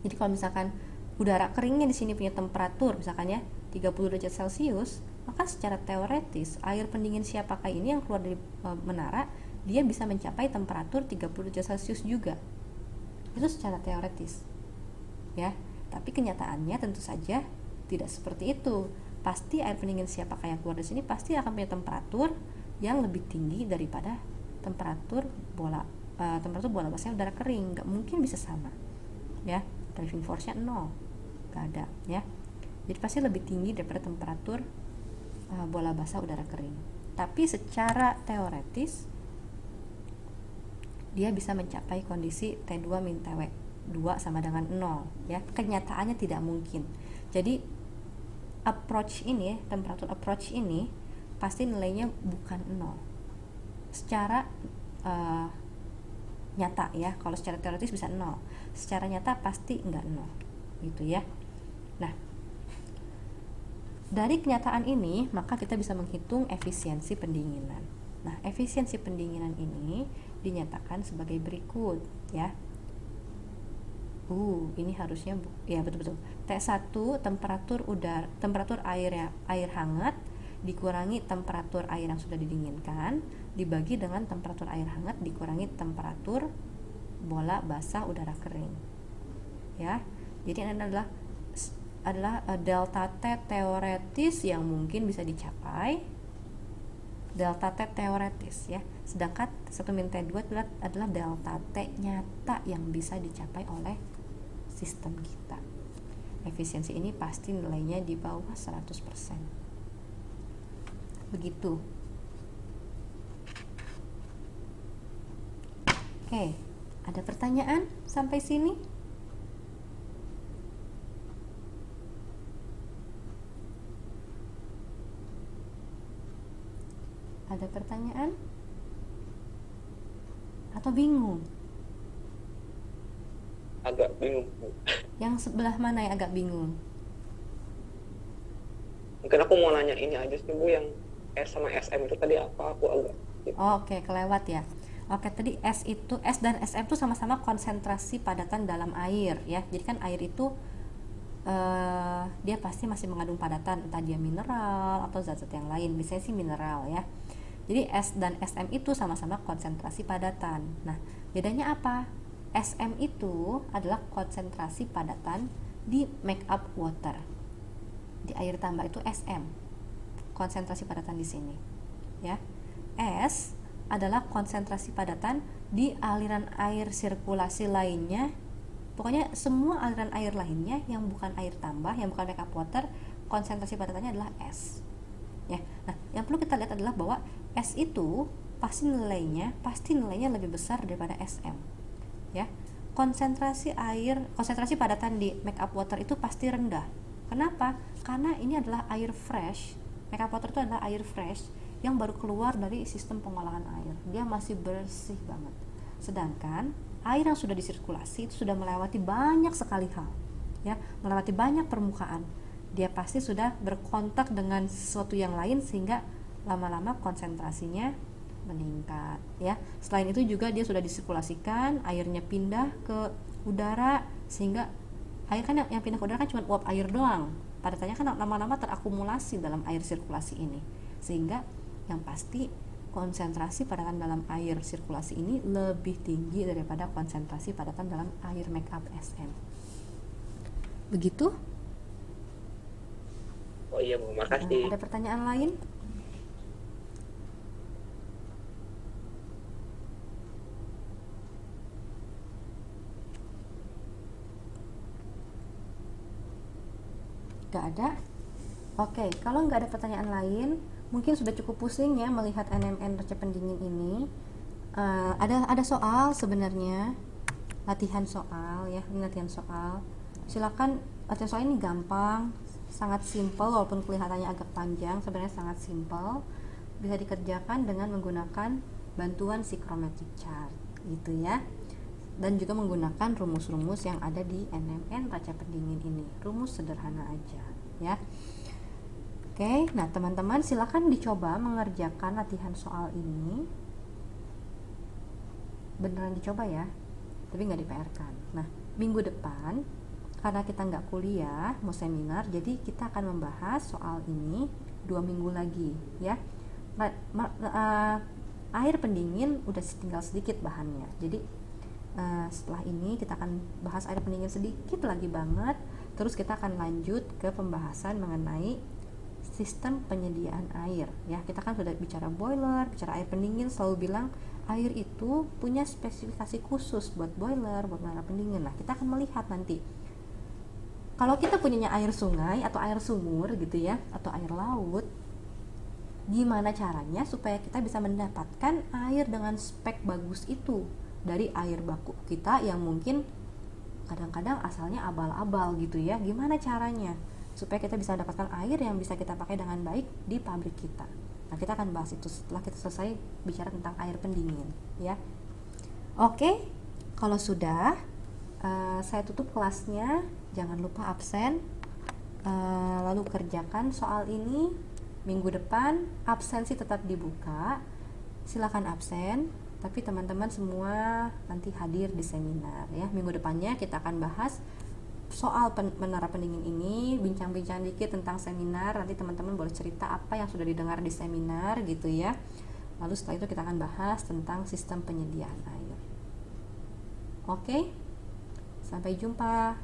Jadi kalau misalkan udara keringnya di sini punya temperatur misalkan ya 30 derajat Celcius, maka secara teoretis air pendingin siap pakai ini yang keluar dari menara dia bisa mencapai temperatur 30 derajat Celcius juga. Itu secara teoretis. Ya, tapi kenyataannya tentu saja tidak seperti itu. Pasti air pendingin siap pakai yang keluar dari sini pasti akan punya temperatur yang lebih tinggi daripada temperatur bola basah udara kering. Nggak mungkin bisa sama, ya. Driving force-nya 0, nggak ada, ya. Jadi pasti lebih tinggi daripada temperatur bola basah udara kering. Tapi secara teoretis dia bisa mencapai kondisi T2 min TW2 sama dengan 0, ya. Kenyataannya tidak mungkin. Jadi temperatur approach ini pasti nilainya bukan 0 secara nyata ya. Kalau secara teoritis bisa 0, secara nyata pasti enggak 0 gitu ya. Nah, dari kenyataan ini maka kita bisa menghitung efisiensi pendinginan. Nah, efisiensi pendinginan ini dinyatakan sebagai berikut ya. Ini harusnya ya betul-betul. T1 temperatur air hangat dikurangi temperatur air yang sudah didinginkan dibagi dengan temperatur air hangat dikurangi temperatur bola basah udara kering. Ya. Jadi ini adalah delta T teoretis yang mungkin bisa dicapai. Delta T teoretis ya. Sedangkan 1 min T2 adalah delta T nyata yang bisa dicapai oleh sistem kita. Efisiensi ini pasti nilainya di bawah 100%. Begitu. Oke, ada pertanyaan sampai sini? Ada pertanyaan? Atau bingung? Agak bingung. Yang sebelah mana yang agak bingung? Mungkin aku mau nanya ini aja sih Bu, yang S sama SM itu tadi apa, aku agak sedikit. Oke, kelewat ya. Oke, tadi S dan SM itu sama-sama konsentrasi padatan dalam air ya. Jadi kan air itu dia pasti masih mengandung padatan, entah dia mineral atau zat-zat yang lain. Biasanya sih mineral ya. Jadi S dan SM itu sama-sama konsentrasi padatan. Nah, bedanya apa? SM itu adalah konsentrasi padatan di make up water. Di air tambah itu SM. Konsentrasi padatan di sini. Ya. S adalah konsentrasi padatan di aliran air sirkulasi lainnya. Pokoknya semua aliran air lainnya yang bukan air tambah, yang bukan make up water, konsentrasi padatannya adalah S. Ya. Nah, yang perlu kita lihat adalah bahwa S itu pasti nilainya lebih besar daripada SM. Ya. Konsentrasi padatan di make up water itu pasti rendah. Kenapa? Karena ini adalah air fresh. Make up water itu adalah air fresh yang baru keluar dari sistem pengolahan air. Dia masih bersih banget. Sedangkan air yang sudah disirkulasi itu sudah melewati banyak sekali hal, ya, melewati banyak permukaan. Dia pasti sudah berkontak dengan sesuatu yang lain sehingga lama-lama konsentrasinya meningkat, ya. Selain itu juga dia sudah disirkulasikan, airnya pindah ke udara sehingga air kan yang pindah ke udara kan cuma uap air doang. Padatannya kan lama-lama terakumulasi dalam air sirkulasi ini. Sehingga yang pasti konsentrasi padatan dalam air sirkulasi ini lebih tinggi daripada konsentrasi padatan dalam air make up SM. Begitu? Oh iya Bu, makasih. Ada pertanyaan lain? Gak ada? Oke, kalau nggak ada pertanyaan lain, mungkin sudah cukup pusing ya melihat NMN raca pendingin ini. Ada soal sebenarnya, latihan soal ya, ini latihan soal. Silakan, latihan soal ini gampang, sangat simple walaupun kelihatannya agak panjang, sebenarnya sangat simple. Bisa dikerjakan dengan menggunakan bantuan psychrometric chart, gitu ya. Dan juga menggunakan rumus-rumus yang ada di NMN raca pendingin ini. Rumus sederhana aja, ya. Oke, nah teman-teman silakan dicoba mengerjakan latihan soal ini. Beneran dicoba ya, tapi nggak di-PR-kan. Nah, minggu depan karena kita nggak kuliah, mau seminar, jadi kita akan membahas soal ini 2 minggu lagi, ya. Air pendingin udah tinggal sedikit bahannya, jadi setelah ini kita akan bahas air pendingin sedikit lagi banget. Terus kita akan lanjut ke pembahasan mengenai sistem penyediaan air, ya. Kita kan sudah bicara boiler, bicara air pendingin, selalu bilang air itu punya spesifikasi khusus buat boiler, buat menara pendingin. Nah, kita akan melihat nanti kalau kita punyanya air sungai atau air sumur gitu ya, atau air laut, gimana caranya supaya kita bisa mendapatkan air dengan spek bagus itu dari air baku kita yang mungkin kadang-kadang asalnya abal-abal gitu ya. Gimana caranya supaya kita bisa dapatkan air yang bisa kita pakai dengan baik di pabrik kita. Nah, kita akan bahas itu setelah kita selesai bicara tentang air pendingin, ya. Oke, kalau sudah saya tutup kelasnya. Jangan lupa absen, lalu kerjakan soal ini. Minggu depan absensi tetap dibuka, silakan absen, tapi teman-teman semua nanti hadir di seminar ya. Minggu depannya kita akan bahas soal menara pendingin ini, bincang-bincang dikit tentang seminar. Nanti teman-teman boleh cerita apa yang sudah didengar di seminar gitu ya. Lalu setelah itu kita akan bahas tentang sistem penyediaan air. Oke, sampai jumpa.